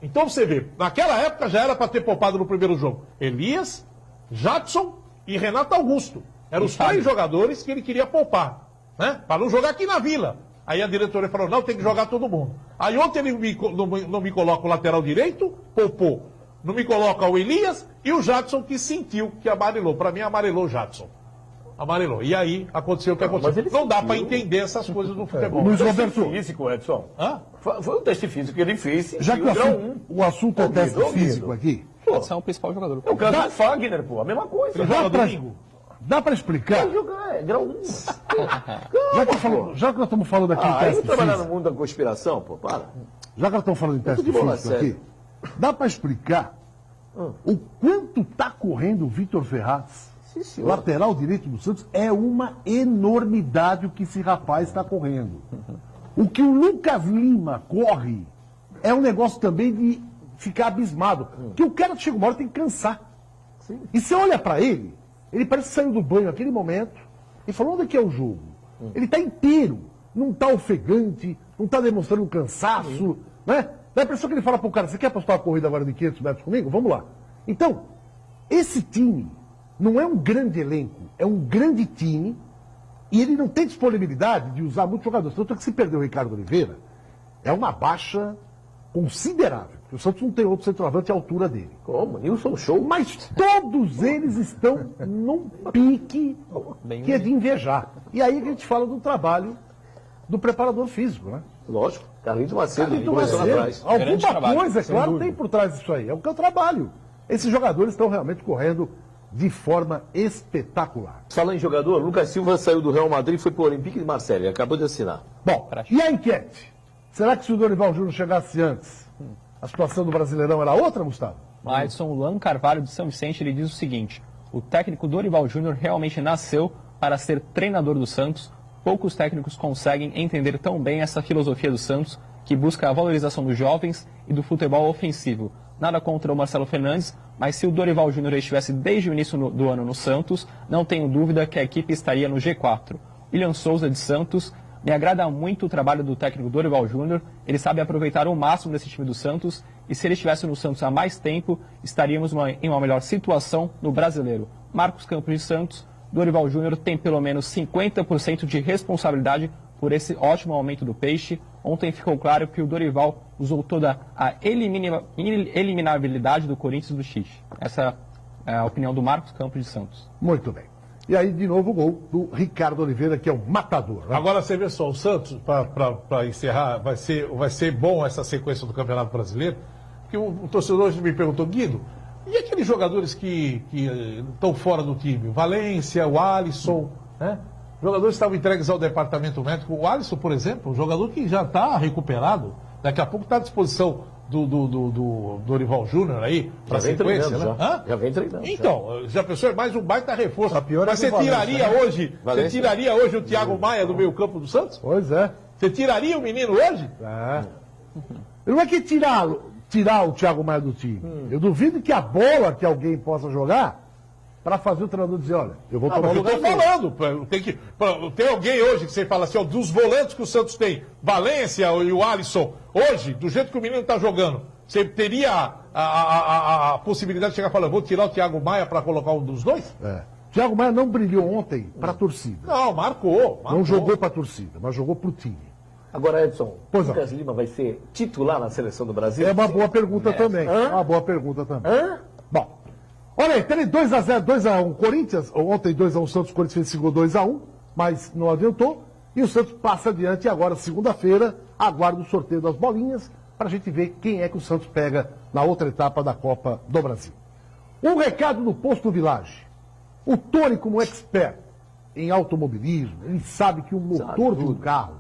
Então você vê, naquela época já era para ter poupado no primeiro jogo Elias, Jadson e Renato Augusto. Eram os 3 jogadores que ele queria poupar, né? Para não jogar aqui na Vila. Aí a diretoria falou, não, tem que jogar todo mundo. Aí ontem ele não me coloca o lateral direito, poupou. Não me coloca o Elias e o Jadson que sentiu que amarelou. Para mim amarelou o Jadson. Amarelou. E aí aconteceu o que aconteceu. Não dá para entender essas coisas no futebol. Luiz Roberto físico, Edson. Foi um teste físico que ele fez. Já que o assunto é teste físico aqui. Esse é o principal jogador. É o caso do Fagner, pô. A mesma coisa. Dá para explicar? Vai jogar, é grau 1. Já que nós estamos falando aqui em teste físico. trabalhar no mundo da conspiração, pô, para. Já que nós estamos falando em teste físico aqui, Dá para explicar o quanto está correndo o Vitor Ferraz? Lateral direito do Santos, é uma enormidade o que esse rapaz está correndo. O que o Lucas Lima corre é um negócio também de ficar abismado. Porque o cara chega uma hora tem que cansar. E você olha para ele, ele parece que saiu do banho naquele momento e falou: onde é que é o jogo? Ele está inteiro, não está ofegante, não está demonstrando cansaço, né? Dá a impressão que ele fala pro cara: você quer apostar uma corrida agora de 500 metros comigo? Vamos lá. Então, esse time não é um grande elenco, é um grande time e ele não tem disponibilidade de usar muitos jogadores. Tanto é que se perdeu o Ricardo Oliveira, é uma baixa considerável. Porque o Santos não tem outro centroavante à altura dele. Como? Nilson Show. Mas todos eles estão num pique que é de invejar. E aí a gente fala do trabalho do preparador físico, né? Lógico. Carlinhos Macedo. Alguma coisa, é claro, tem por trás disso aí. É o que eu trabalho. Esses jogadores estão realmente correndo de forma espetacular. Falando em jogador, Lucas Silva saiu do Real Madrid e foi para o Olympique de Marselha. Acabou de assinar. Bom, e a enquete? Será que se o Dorival Júnior chegasse antes, a situação do Brasileirão era outra, Gustavo? Edson Luan Carvalho de São Vicente, ele diz o seguinte: o técnico Dorival Júnior realmente nasceu para ser treinador do Santos. Poucos técnicos conseguem entender tão bem essa filosofia do Santos, que busca a valorização dos jovens e do futebol ofensivo. Nada contra o Marcelo Fernandes, mas se o Dorival Júnior estivesse desde o início do ano no Santos, não tenho dúvida que a equipe estaria no G4. William Souza de Santos: me agrada muito o trabalho do técnico Dorival Júnior, ele sabe aproveitar o máximo desse time do Santos, e se ele estivesse no Santos há mais tempo, estaríamos em uma melhor situação no Brasileiro. Marcos Campos de Santos: Dorival Júnior tem pelo menos 50% de responsabilidade por esse ótimo aumento do Peixe. Ontem ficou claro que o Dorival usou toda a eliminabilidade do Corinthians e do Tite. Essa é a opinião do Marcos Campos de Santos. Muito bem. E aí, de novo, o gol do Ricardo Oliveira, que é o matador. Né? Agora você vê só, o Santos, para encerrar, vai ser bom essa sequência do Campeonato Brasileiro, porque o torcedor hoje me perguntou: Guido, e aqueles jogadores que estão fora do time? O Valência, o Alisson, né? Jogadores estavam entregues ao departamento médico. O Alisson, por exemplo, um jogador que já está recuperado, daqui a pouco está à disposição do Dorival Júnior aí, para a sequência, né? Já vem treinando. Então, já pensou, é mais um baita reforço. Mas Mas você tiraria hoje o Thiago Maia do meio campo do Santos? Pois é. Você tiraria o menino hoje? É. Não é que tirar o Thiago Maia do time. Eu duvido que a bola que alguém possa jogar para fazer o treinador dizer: olha, eu vou tomar o lugar. Eu estou falando, tem alguém hoje que você fala assim, ó, dos volantes que o Santos tem, Valência e o Alisson, hoje, do jeito que o menino está jogando, você teria a possibilidade de chegar e falar: vou tirar o Thiago Maia para colocar um dos dois? É. Thiago Maia não brilhou ontem para a torcida. Não, marcou. Não jogou para a torcida, mas jogou para o time. Agora, Edson, Pois não. Lucas Lima vai ser titular na seleção do Brasil? É uma boa pergunta também. É uma boa pergunta também. Bom, olha aí, tem 2x0, 2x1 Corinthians. Ontem 2x1 Santos, Corinthians fez esse gol 2x1, mas não adiantou. E o Santos passa adiante e agora, segunda-feira, aguarda o sorteio das bolinhas para a gente ver quem é que o Santos pega na outra etapa da Copa do Brasil. Um recado do Posto Village. O Tony, como expert em automobilismo, ele sabe que o motor de um carro,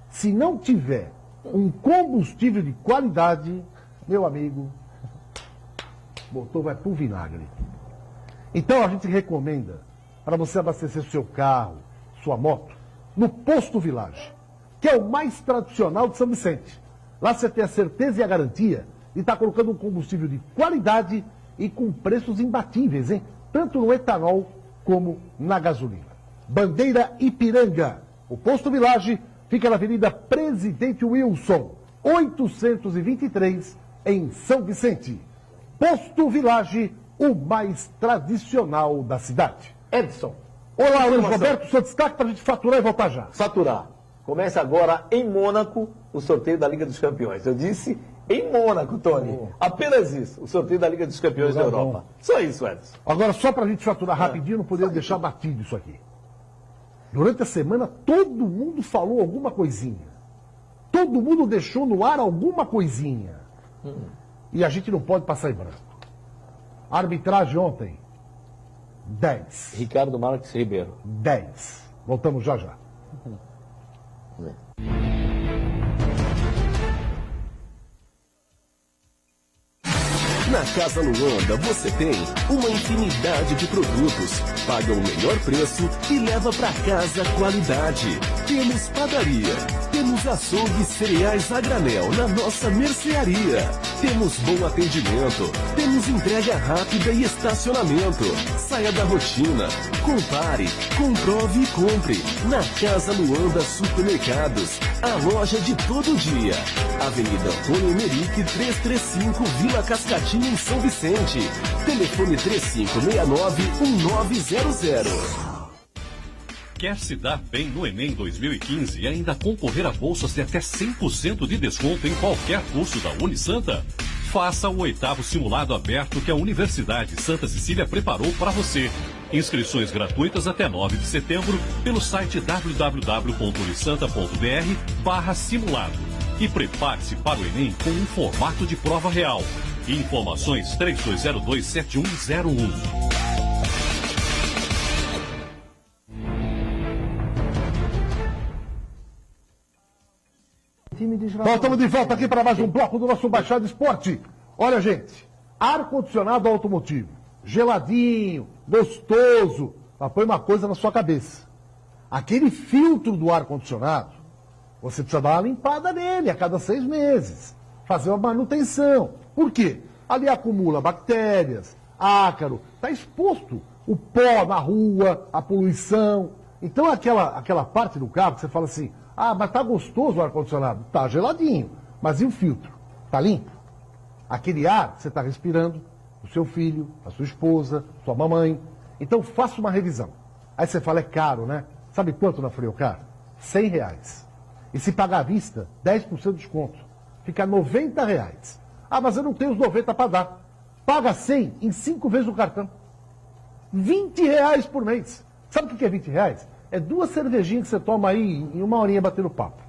se não tiver um combustível de qualidade, meu amigo, o motor vai pro vinagre. Então a gente recomenda para você abastecer seu carro, sua moto, no Posto Village, que é o mais tradicional de São Vicente. Lá você tem a certeza e a garantia de estar colocando um combustível de qualidade e com preços imbatíveis, hein? Tanto no etanol como na gasolina. Bandeira Ipiranga. O Posto Village fica na Avenida Presidente Wilson, 823, em São Vicente. Posto Village, o mais tradicional da cidade. Edson. Olá, Luiz Roberto, seu destaque para a gente faturar e voltar já. Faturar. Começa agora em Mônaco o sorteio da Liga dos Campeões. Eu disse em Mônaco, Tony. Apenas isso, o sorteio da Liga dos Campeões da Europa. Só isso, Edson. Agora, só para a gente faturar rapidinho, não podemos deixar batido isso aqui. Durante a semana, todo mundo falou alguma coisinha. Todo mundo deixou no ar alguma coisinha. E a gente não pode passar em branco. A arbitragem ontem, 10. Ricardo Marques Ribeiro. 10. Voltamos já já. Na Casa Luanda você tem uma infinidade de produtos, paga o melhor preço e leva para casa qualidade. Temos padaria, temos açougue e cereais a granel na nossa mercearia. Temos bom atendimento, temos entrega rápida e estacionamento. Saia da rotina, compare, comprove e compre. Na Casa Luanda Supermercados, a loja de todo dia. Avenida Antônio Emerick 335, Vila Cascatinha, em São Vicente. Telefone 3569-1900. Quer se dar bem no Enem 2015 e ainda concorrer a bolsas de até 100% de desconto em qualquer curso da Unisanta? Faça o 8º simulado aberto que a Universidade Santa Cecília preparou para você. Inscrições gratuitas até 9 de setembro pelo site www.unisanta.br/simulado. E prepare-se para o Enem com um formato de prova real. Informações 3202-7101. Nós estamos de volta aqui para mais um bloco do nosso Baixada Esporte. Olha, gente, ar-condicionado automotivo, geladinho, gostoso, mas põe uma coisa na sua cabeça. Aquele filtro do ar-condicionado, você precisa dar uma limpada nele a cada 6 meses, fazer uma manutenção. Por quê? Ali acumula bactérias, ácaro, está exposto o pó na rua, a poluição. Então aquela parte do carro que você fala assim, ah, mas tá gostoso o ar-condicionado? Tá geladinho. Mas e o filtro? Tá limpo? Aquele ar que você está respirando, o seu filho, a sua esposa, sua mamãe. Então faça uma revisão. Aí você fala, é caro, né? Sabe quanto na Friocar? R$100. E se pagar à vista, 10% de desconto. Fica R$90. Ah, mas eu não tenho os 90 para dar. Paga 100 em 5 vezes o cartão. R$20 por mês. Sabe o que é R$20? É 2 cervejinhas que você toma aí em 1 horinha batendo papo.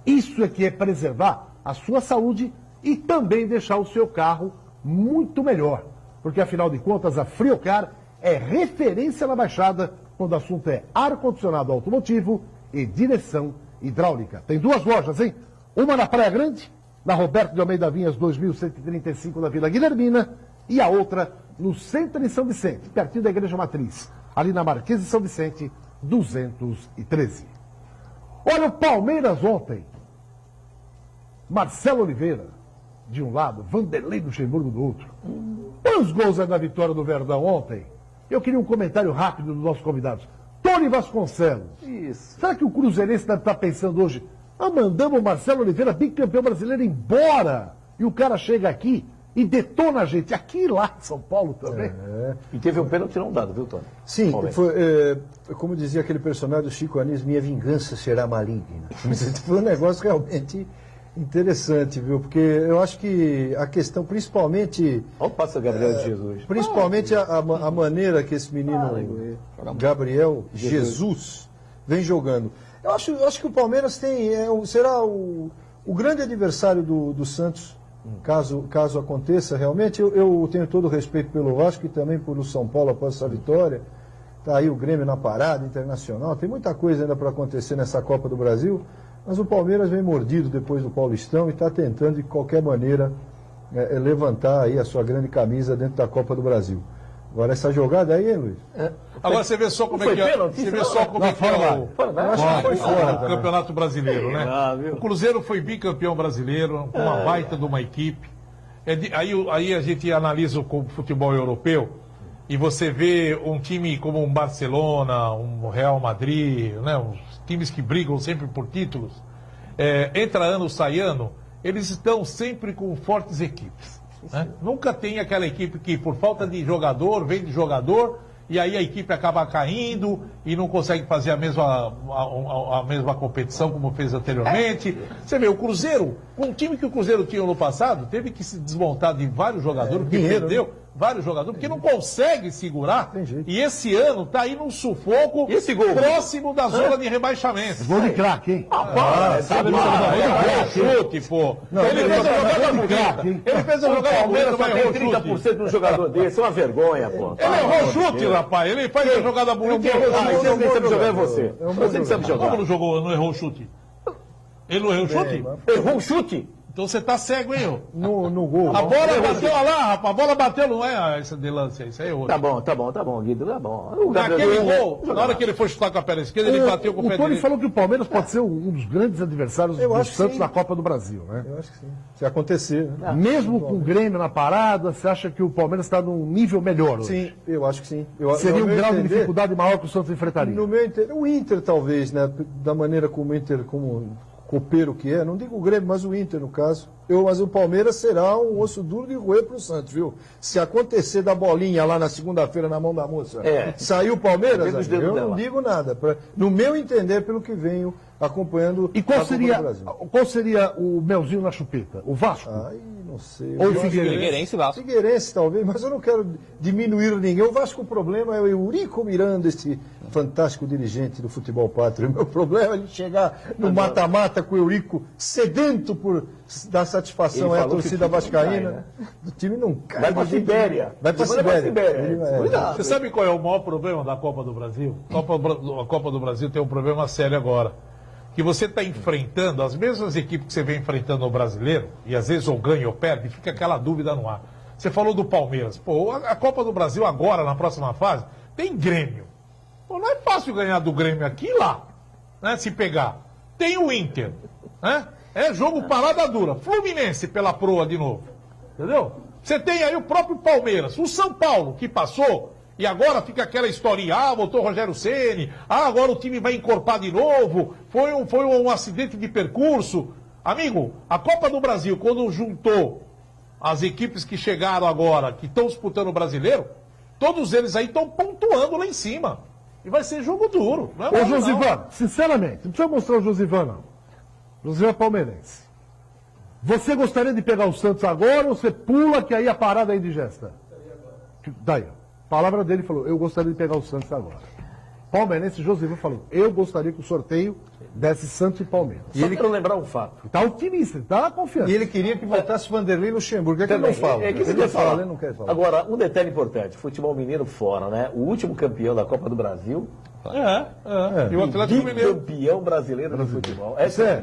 Isso é que é preservar a sua saúde e também deixar o seu carro muito melhor. Porque, afinal de contas, a Friocar é referência na Baixada quando o assunto é ar-condicionado automotivo e direção hidráulica. Tem 2 lojas, hein? Uma na Praia Grande, na Roberto de Almeida Vinhas, 2135 da Vila Guilhermina, e a outra no centro de São Vicente, pertinho da Igreja Matriz, ali na Marquês de São Vicente, 213. Olha o Palmeiras ontem. Marcelo Oliveira, de um lado, Vanderlei Luxemburgo do outro. Quantos gols é da vitória do Verdão ontem? Eu queria um comentário rápido dos nossos convidados. Tony Vasconcelos. Isso. Será que o Cruzeirense deve estar pensando hoje, mandamos o Marcelo Oliveira, bicampeão brasileiro, embora? E o cara chega aqui e detona a gente. Aqui e lá em São Paulo também. E teve um pênalti não dado, viu, Tony? Sim, como dizia aquele personagem do Chico Anísio, minha vingança será maligna. Foi um negócio realmente interessante, viu? Porque eu acho que a questão, principalmente... Olha o passo do Gabriel Jesus. Principalmente a maneira que esse menino Gabriel Jesus vem jogando. Eu acho que o Palmeiras será o grande adversário do Santos, caso aconteça realmente. Eu tenho todo o respeito pelo Vasco e também pelo São Paulo após essa vitória. Está aí o Grêmio na parada internacional. Tem muita coisa ainda para acontecer nessa Copa do Brasil. Mas o Palmeiras vem mordido depois do Paulistão e está tentando, de qualquer maneira, levantar aí a sua grande camisa dentro da Copa do Brasil. Agora, essa jogada aí, hein, Luiz? Agora você vê só como é que é. Você vê só como é que é o Campeonato Brasileiro, né? O Cruzeiro foi bicampeão brasileiro, com uma baita de uma equipe. Aí a gente analisa o futebol europeu e você vê um time como um Barcelona, um Real Madrid, né? Uns times que brigam sempre por títulos. Entra ano, sai ano, eles estão sempre com fortes equipes. Né? Nunca tem aquela equipe que, por falta de jogador, vende jogador, e aí a equipe acaba caindo e não consegue fazer a mesma competição como fez anteriormente. Você vê, o Cruzeiro, com o time que o Cruzeiro tinha no passado, teve que se desmontar de vários jogadores, porque perdeu vários jogadores, porque não consegue segurar. E esse ano está aí num sufoco próximo da zona de rebaixamento. Gol de craque, hein? Chute, pô. Ele fez a jogada bonita, mas errou chute. 30% do jogador desse, é uma vergonha, pô. Ele errou chute, rapaz. Ele faz a jogada bonita e errou chute. Quem sabe jogar é você. Você que sabe jogar. Como não errou o chute? Ele não errou o chute? Errou o chute? Então você tá cego, hein, ô? No gol. A bola bateu lá, rapaz. A bola bateu, não é essa de lance aí, isso aí é outro. Tá bom, Guido, tá bom. Naquele gol, na hora que ele foi chutar com a perna esquerda, ele bateu com o pé Tony direito. falou que o Palmeiras pode ser um dos grandes adversários do Santos na Copa do Brasil, né? Eu acho que sim. Se acontecer, né? Mesmo com o Grêmio na parada, você acha que o Palmeiras está num nível melhor hoje? Sim, eu acho que sim. Seria no um meu grau de entender, dificuldade maior que o Santos enfrentaria? No meu entender, o Inter talvez, né? Da maneira como o Inter, como copeiro que é, não digo o Grêmio, mas o Inter no caso. Mas o Palmeiras será um osso duro de roer pro Santos, viu? Se acontecer da bolinha lá na segunda-feira na mão da moça, saiu o Palmeiras, eu não digo nada. No meu entender, pelo que venho acompanhando. E qual seria o melzinho na chupeta? O Vasco? Ai, não sei. Ou o Figueirense? Figueirense, talvez, mas eu não quero diminuir ninguém. O Vasco, o problema é o Eurico Miranda, esse fantástico dirigente do futebol pátrio. O meu problema é ele chegar no mata-mata com o Eurico sedento por dar satisfação à torcida vascaína. O time não cai. Vai pra Sibéria. Vai pra Sibéria. Você sabe qual é o maior problema da Copa do Brasil? A Copa do Brasil tem um problema sério agora. Que você está enfrentando as mesmas equipes que você vem enfrentando no brasileiro, e às vezes ou ganha ou perde, fica aquela dúvida no ar. Você falou do Palmeiras. Pô, a Copa do Brasil agora, na próxima fase, tem Grêmio. Pô, não é fácil ganhar do Grêmio aqui e lá, né, se pegar. Tem o Inter, né? É jogo parada dura. Fluminense pela proa de novo. Entendeu? Você tem aí o próprio Palmeiras. O São Paulo, que passou, e agora fica aquela historinha, voltou o Rogério Ceni, agora o time vai encorpar de novo, foi um acidente de percurso. Amigo, a Copa do Brasil, quando juntou as equipes que chegaram agora, que estão disputando o brasileiro, todos eles aí estão pontuando lá em cima. E vai ser jogo duro. Não é Ô, Josivan, sinceramente, não precisa mostrar o Josivan, não. Josivan é palmeirense. Você gostaria de pegar o Santos agora ou você pula que aí a parada é indigesta? Daí, ó. A palavra dele falou, eu gostaria de pegar o Santos agora. Palmeirense, Josivan falou, eu gostaria que o sorteio desse Santos e Palmeiras. E ele quer lembrar um fato. Está otimista, está confiante. E ele queria que voltasse Vanderlei Luxemburgo. É que ele não fala. Ele não quer falar. Agora, um detalhe importante, futebol mineiro fora, né? O último campeão da Copa do Brasil. E o Atlético Mineiro. Campeão brasileiro do futebol.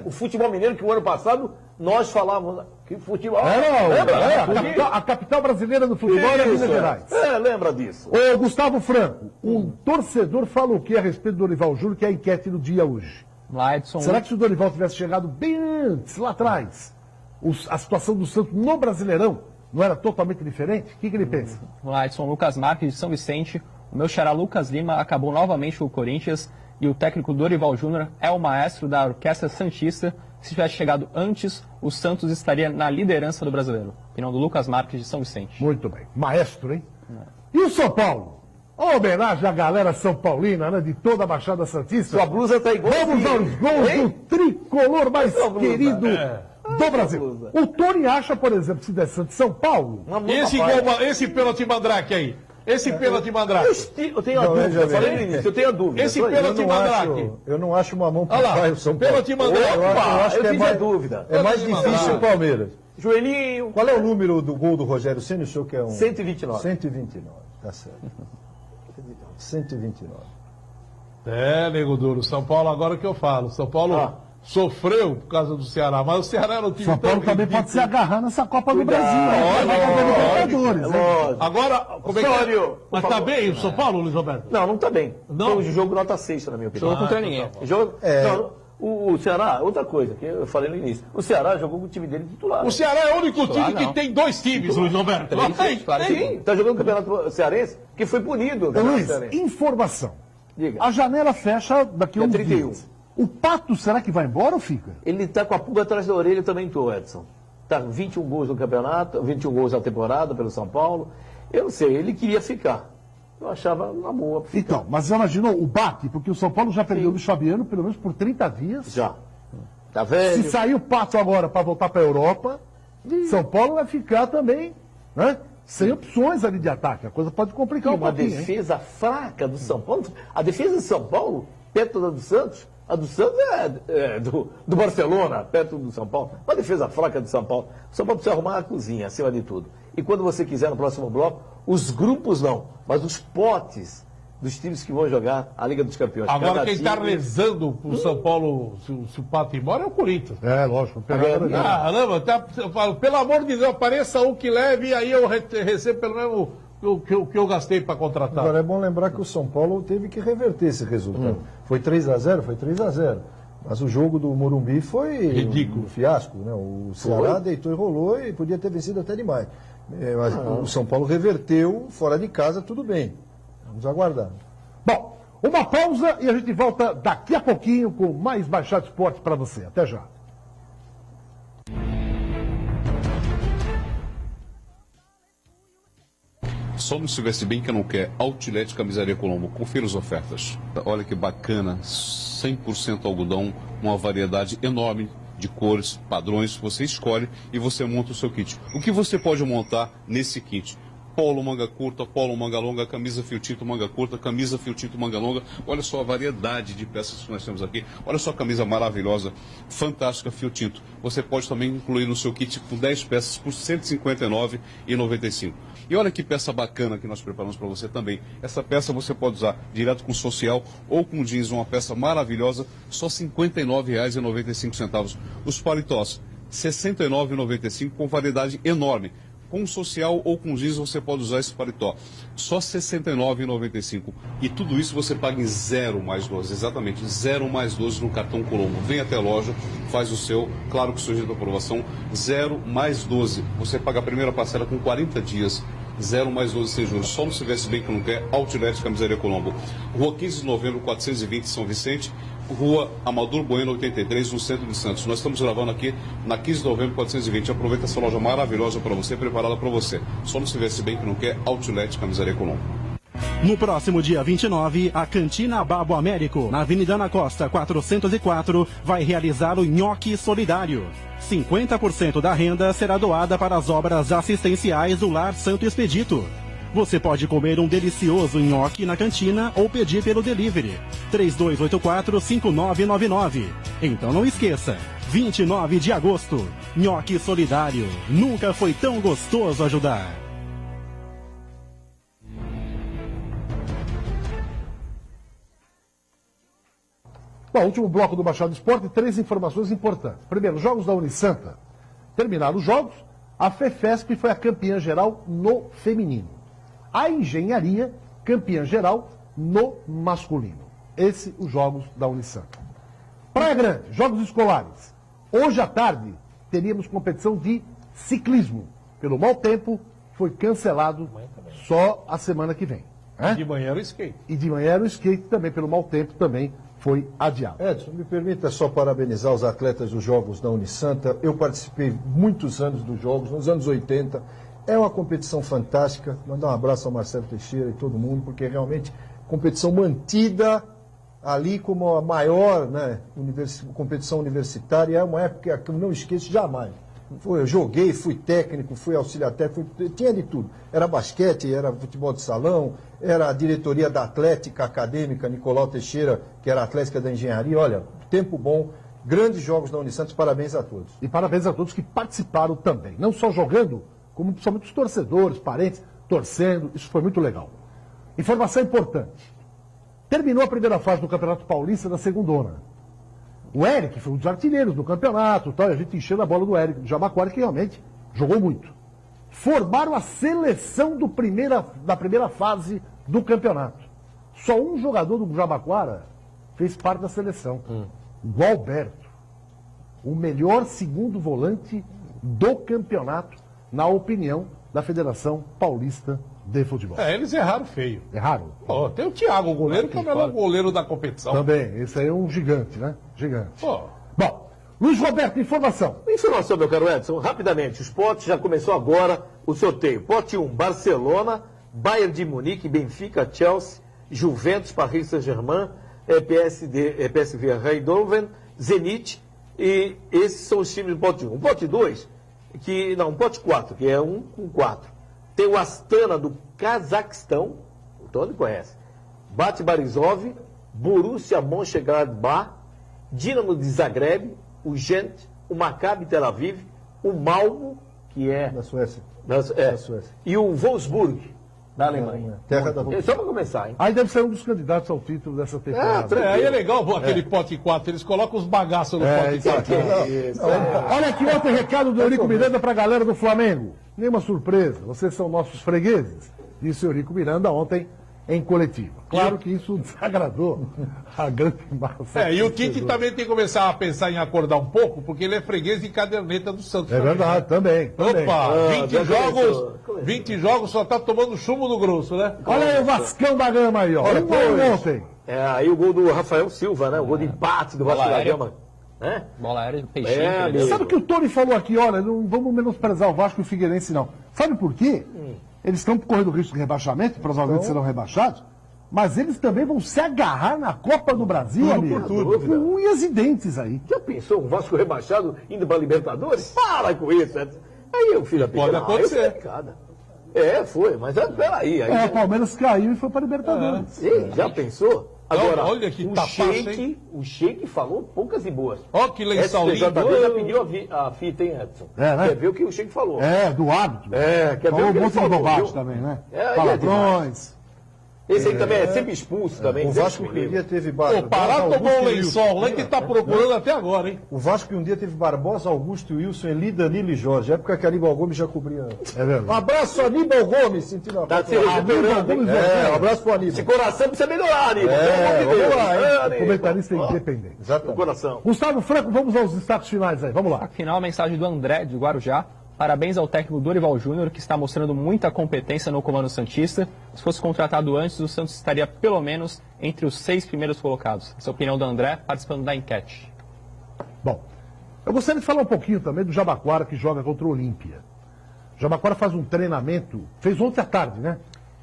O futebol mineiro que o ano passado nós falávamos que futebol. A capital brasileira do futebol é Minas Gerais. Lembra disso. Ô, Gustavo Franco, um torcedor fala o que a respeito do Dorival Júnior, que é a enquete do dia hoje? Será que se o Dorival tivesse chegado bem antes, lá atrás, a situação do Santos no Brasileirão não era totalmente diferente? O que ele pensa? Lá, Edson, Lucas Marques de São Vicente. O meu xará Lucas Lima acabou novamente com o Corinthians e o técnico Dorival Júnior é o maestro da Orquestra Santista. Se tivesse chegado antes, o Santos estaria na liderança do Brasileiro. Opinião do Lucas Marques de São Vicente. Muito bem. Maestro, hein? E o São Paulo? Uma homenagem à galera São Paulina, né, de toda a Baixada Santista. Sua blusa tá igual. Vamos aos gols do tricolor mais querido do Brasil. O Tony acha, por exemplo, se der Santos São Paulo... Esse pênalti Mandrake aí. Esse pênalti Mandrake. Eu tenho a dúvida, eu falei no início, eu tenho a dúvida. Esse pênalti Mandrake. Eu não acho uma mão para o São Paulo. Pênalti Mandrake. Eu acho que é mais dúvida. É mais difícil o Palmeiras. Joelhinho. Qual é o número do gol do Rogério Ceni? O senhor que é 129. 129, tá certo. 129. Nego duro. São Paulo, agora que eu falo. São Paulo sofreu por causa do Ceará, mas o Ceará era o time São Paulo também pode se agarrar nessa Copa do Brasil. Agora, como é que é? Mas tá bem o São Paulo, Luiz Roberto? Não tá bem. Não? Foi um jogo nota 6, na minha opinião. Jogou contra ninguém. O Ceará, outra coisa que eu falei no início. O Ceará jogou com o time dele titular. O Ceará é o único time que tem dois times, Luiz Roberto. Sim, tá jogando o Campeonato Cearense, que foi punido. Luiz, informação. Diga. A janela fecha daqui a uns 31. dias. O Pato, será que vai embora ou fica? Ele tá com a pulga atrás da orelha também, Edson. Tá 21 gols no campeonato, 21 gols na temporada pelo São Paulo. Eu não sei, ele queria ficar. Eu achava uma boa. Então, mas você imaginou o baque? Porque o São Paulo já perdeu o Luiz Fabiano, pelo menos por 30 dias. Já. Tá velho. Se sair o Pato agora para voltar para a Europa, São Paulo vai ficar também, né? Sem opções ali de ataque. A coisa pode complicar um pouquinho. Uma defesa fraca do São Paulo. A defesa do São Paulo, perto da do Santos, a do Santos é do Barcelona, perto do São Paulo. Uma defesa fraca do São Paulo. O São Paulo precisa arrumar a cozinha, acima de tudo. E quando você quiser, no próximo bloco, os grupos não, mas os potes dos times que vão jogar a Liga dos Campeões. Agora quem está rezando pro São Paulo, se o Pato ir embora, é o Corinthians. É, lógico. Caramba, eu falo, pelo amor de Deus, apareça um que leve e aí eu recebo pelo menos o que eu gastei para contratar. Agora é bom lembrar que o São Paulo teve que reverter esse resultado. Foi 3-0, foi 3-0. Mas o jogo do Morumbi foi ridículo, um fiasco, né? O Ceará deitou e rolou e podia ter vencido até demais. Mas o São Paulo reverteu fora de casa, tudo bem. Vamos aguardar. Bom, uma pausa e a gente volta daqui a pouquinho com mais Baixada Esportes para você. Até já. Só não estivesse bem que não quer. Outlet Camisaria Colombo. Confira as ofertas. Olha que bacana. 100% algodão. Uma variedade enorme de cores, padrões. Você escolhe e você monta o seu kit. O que você pode montar nesse kit? Polo manga curta, polo manga longa, camisa fio tinto manga curta, camisa fio tinto manga longa. Olha só a variedade de peças que nós temos aqui. Olha só a camisa maravilhosa, fantástica fio tinto. Você pode também incluir no seu kit com 10 peças por R$ 159,95. E olha que peça bacana que nós preparamos para você também. Essa peça você pode usar direto com social ou com jeans, uma peça maravilhosa, só R$ 59,95. Os paletós, R$ 69,95 com variedade enorme. Com social ou com jeans você pode usar esse paletó. Só R$ 69,95. E tudo isso você paga em 0 mais 12. Exatamente, 0 mais 12 no cartão Colombo. Vem até a loja, faz o seu, claro que sujeito à aprovação, 0 mais 12. Você paga a primeira parcela com 40 dias. 0 mais 12 sem juros. Só não se veste bem que não quer. Outlet Camisaria Colombo. Rua 15 de novembro, 420, São Vicente. Rua Amador Bueno, 83, no centro de Santos. Nós estamos gravando aqui na 15 de novembro, 420. Aproveita essa loja maravilhosa para você, preparada para você. Só não se veste bem que não quer. Outlet Camisaria Colombo. No próximo dia 29, a Cantina Babo Américo, na Avenida Ana Costa 404, vai realizar o Nhoque Solidário. 50% da renda será doada para as obras assistenciais do Lar Santo Expedito. Você pode comer um delicioso nhoque na cantina ou pedir pelo delivery. 3284-5999. Então não esqueça, 29 de agosto, Nhoque Solidário. Nunca foi tão gostoso ajudar. Bom, último bloco do Baixada Esporte, 3 informações importantes. Primeiro, jogos da Unisanta. Terminaram os jogos, a FEFESP foi a campeã geral no feminino. A Engenharia, campeã geral no masculino. Esses os jogos da Unisanta. Praia Grande, jogos escolares. Hoje à tarde, teríamos competição de ciclismo. Pelo mau tempo, foi cancelado só a semana que vem. E de manhã era o skate. E de manhã era o skate também, pelo mau tempo também foi adiado. Edson, me permita só parabenizar os atletas dos Jogos da Unisanta. Eu participei muitos anos dos Jogos, nos anos 80. É uma competição fantástica. Mandar um abraço ao Marcelo Teixeira e todo mundo, porque realmente competição mantida ali como a maior, né, competição universitária. É uma época que eu não esqueço jamais. Eu joguei, fui técnico, fui auxiliar técnico, tinha de tudo. Era basquete, era futebol de salão, era a diretoria da Atlética Acadêmica, Nicolau Teixeira, que era Atlética da Engenharia. Olha, tempo bom, grandes jogos da Unisantos, parabéns a todos. E parabéns a todos que participaram também, não só jogando, como principalmente os torcedores, parentes, torcendo, isso foi muito legal. Informação importante. Terminou a primeira fase do Campeonato Paulista da segundona. O Eric foi um dos artilheiros do campeonato, tal, e a gente enchendo a bola do Eric, do Jabaquara, que realmente jogou muito. Formaram a seleção da primeira fase do campeonato. Só um jogador do Jabaquara fez parte da seleção. O Alberto. O melhor segundo volante do campeonato, na opinião da Federação Paulista de Futebol. Eles erraram feio. Erraram? Pô, tem o Thiago, o goleiro, que é o melhor goleiro da competição. Também, esse aí é um gigante, né? Gigante. Pô. Bom, Luiz Roberto, informação. Informação, meu caro Edson, rapidamente. Os potes já começou agora o sorteio. Pote 1, Barcelona, Bayern de Munique, Benfica, Chelsea, Juventus, Paris Saint-Germain, PSV Eindhoven, Zenit, e esses são os times do pote 1. O pote 2, pote 4, que é 1 com 4. Tem o Astana do Cazaquistão, todo conhece. Bate Borisov, Borussia Mönchengladbach, Dinamo de Zagreb, o Gent, o Maccabi Tel Aviv, o Malmo, que é da Suécia. Da Suécia. E o Wolfsburg, Da Alemanha. Terra da Só para começar, hein? Aí deve ser um dos candidatos ao título dessa temporada. Aí é legal aquele pote 4, eles colocam os bagaços no pote 4. Olha aqui outro recado do Eurico Miranda para a galera do Flamengo. Nenhuma surpresa, vocês são nossos fregueses, disse o Eurico Miranda ontem em coletiva. Claro que isso desagradou a grande massa. E o Tite também tem que começar a pensar em acordar um pouco, porque ele é freguês de caderneta do Santos. É verdade, também. Opa, 20 jogos só tá tomando chumbo no grosso, né? Olha aí o Vascão da Gama aí, ó. Olha ontem. Aí o gol do Rafael Silva, né? O gol de empate do Vasco da Gama. Bola aérea, peixinho. Sabe o que o Tony falou aqui? Olha, não vamos menosprezar o Vasco e o Figueirense, não. Sabe por quê? Eles estão correndo risco de rebaixamento, provavelmente serão rebaixados, mas eles também vão se agarrar na Copa do Brasil, amigo. Com unhas e dentes aí. Já pensou um Vasco rebaixado indo para Libertadores? Para com isso, Edson. Aí o filho pode acontecer. Foi, mas peraí. O Palmeiras caiu e foi para Libertadores. Já pensou? Agora, olha que o Sheik falou poucas e boas. Ó, que lençol lindo. já pediu a fita, hein, Edson? Né? Quer ver o que o Sheik falou? Do árbitro. Quer ver o que ele falou. Bobagem também, né? Palavrões. Esse aí também é sempre expulso também. O Vasco que um dia teve Parar tomou um lençol lá que tá procurando até agora, hein? O Vasco que um dia teve Barbosa, Augusto, Wilson, Eli, Danilo e Jorge. Época que Aníbal Gomes já cobria. É verdade. Um abraço, Aníbal Gomes, sentindo a Tá se recuperando. Um abraço pro Aníbal. Esse coração precisa melhorar, Aníbal. Vamos lá, hein? Comentarista independente. Exatamente. Coração. Gustavo Franco, vamos aos destaques finais aí. Vamos lá. Afinal, a mensagem do André, de Guarujá. Parabéns ao técnico Dorival Júnior, que está mostrando muita competência no comando santista. Se fosse contratado antes, o Santos estaria pelo menos entre os 6 primeiros colocados. Essa é a opinião do André, participando da enquete. Bom, eu gostaria de falar um pouquinho também do Jabaquara, que joga contra o Olímpia. O Jabaquara faz um treinamento, fez ontem à tarde, né?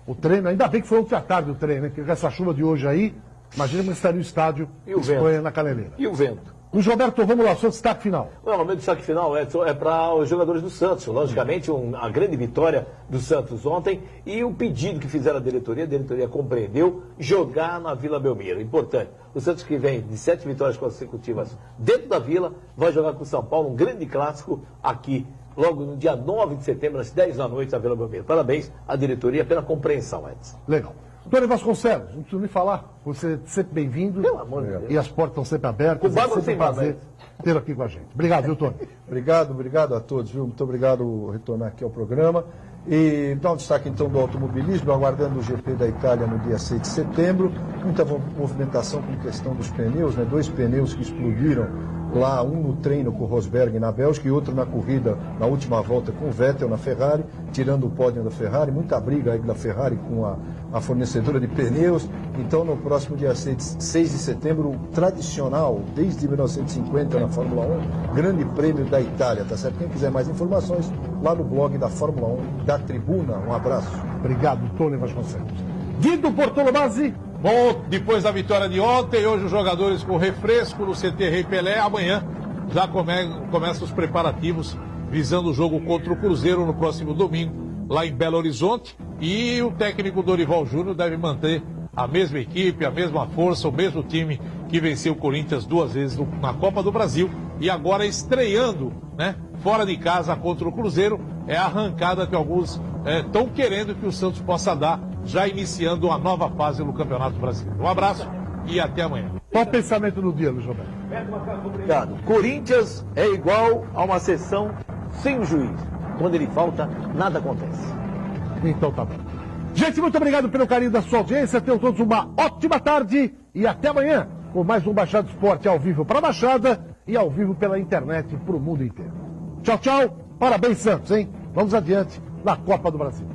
O treino, ainda bem que foi ontem à tarde o treino, né? Porque com essa chuva de hoje aí, imagina como estaria o estádio Espanha na Caneleira. E o vento? Luiz Roberto, vamos lá, seu destaque final. O meu destaque final é para os jogadores do Santos. Logicamente, a grande vitória do Santos ontem e o pedido que fizeram a diretoria compreendeu jogar na Vila Belmiro. Importante. O Santos que vem de 7 vitórias consecutivas dentro da Vila, vai jogar com o São Paulo, um grande clássico aqui, logo no dia 9 de setembro, às 10 da noite, na Vila Belmiro. Parabéns à diretoria pela compreensão, Edson. Legal. Tony Vasconcelos, não preciso nem falar, você é sempre bem-vindo. Pelo amor de Deus. E as portas estão sempre abertas. É sempre um prazer tê-lo aqui com a gente. Obrigado, viu, Tony? Obrigado a todos, viu? Muito obrigado por retornar aqui ao programa. E dá um destaque então do automobilismo, aguardando o GP da Itália no dia 6 de setembro. Muita movimentação com questão dos pneus, né? 2 pneus que explodiram lá, um no treino com o Rosberg na Bélgica e outro na corrida, na última volta com o Vettel na Ferrari, tirando o pódio da Ferrari. Muita briga aí da Ferrari com a fornecedora de pneus. Então, no próximo dia 6 de setembro, o tradicional, desde 1950 na Fórmula 1, Grande Prêmio da Itália, tá certo? Quem quiser mais informações, lá no blog da Fórmula 1, da Tribuna. Um abraço. Obrigado, Tony Vasconcelos. Guido Bortolomazzi. Bom, depois da vitória de ontem, hoje os jogadores com refresco no CT Rei Pelé. Amanhã já começam os preparativos visando o jogo contra o Cruzeiro no próximo domingo, lá em Belo Horizonte. E o técnico Dorival Júnior deve manter a mesma equipe, a mesma força, o mesmo time que venceu o Corinthians 2 vezes na Copa do Brasil. E agora estreando, né, fora de casa contra o Cruzeiro. É a arrancada que alguns estão querendo que o Santos possa dar, já iniciando uma nova fase no Campeonato Brasileiro. Um abraço e até amanhã. Qual o pensamento do dia, Luiz Roberto? Obrigado. Corinthians é igual a uma sessão sem o juiz. Quando ele falta, nada acontece. Então tá bom. Gente, muito obrigado pelo carinho da sua audiência. Tenham todos uma ótima tarde e até amanhã com mais um Baixada Esporte ao vivo para a Baixada e ao vivo pela internet para o mundo inteiro. Tchau, tchau. Parabéns, Santos, hein? Vamos adiante na Copa do Brasil.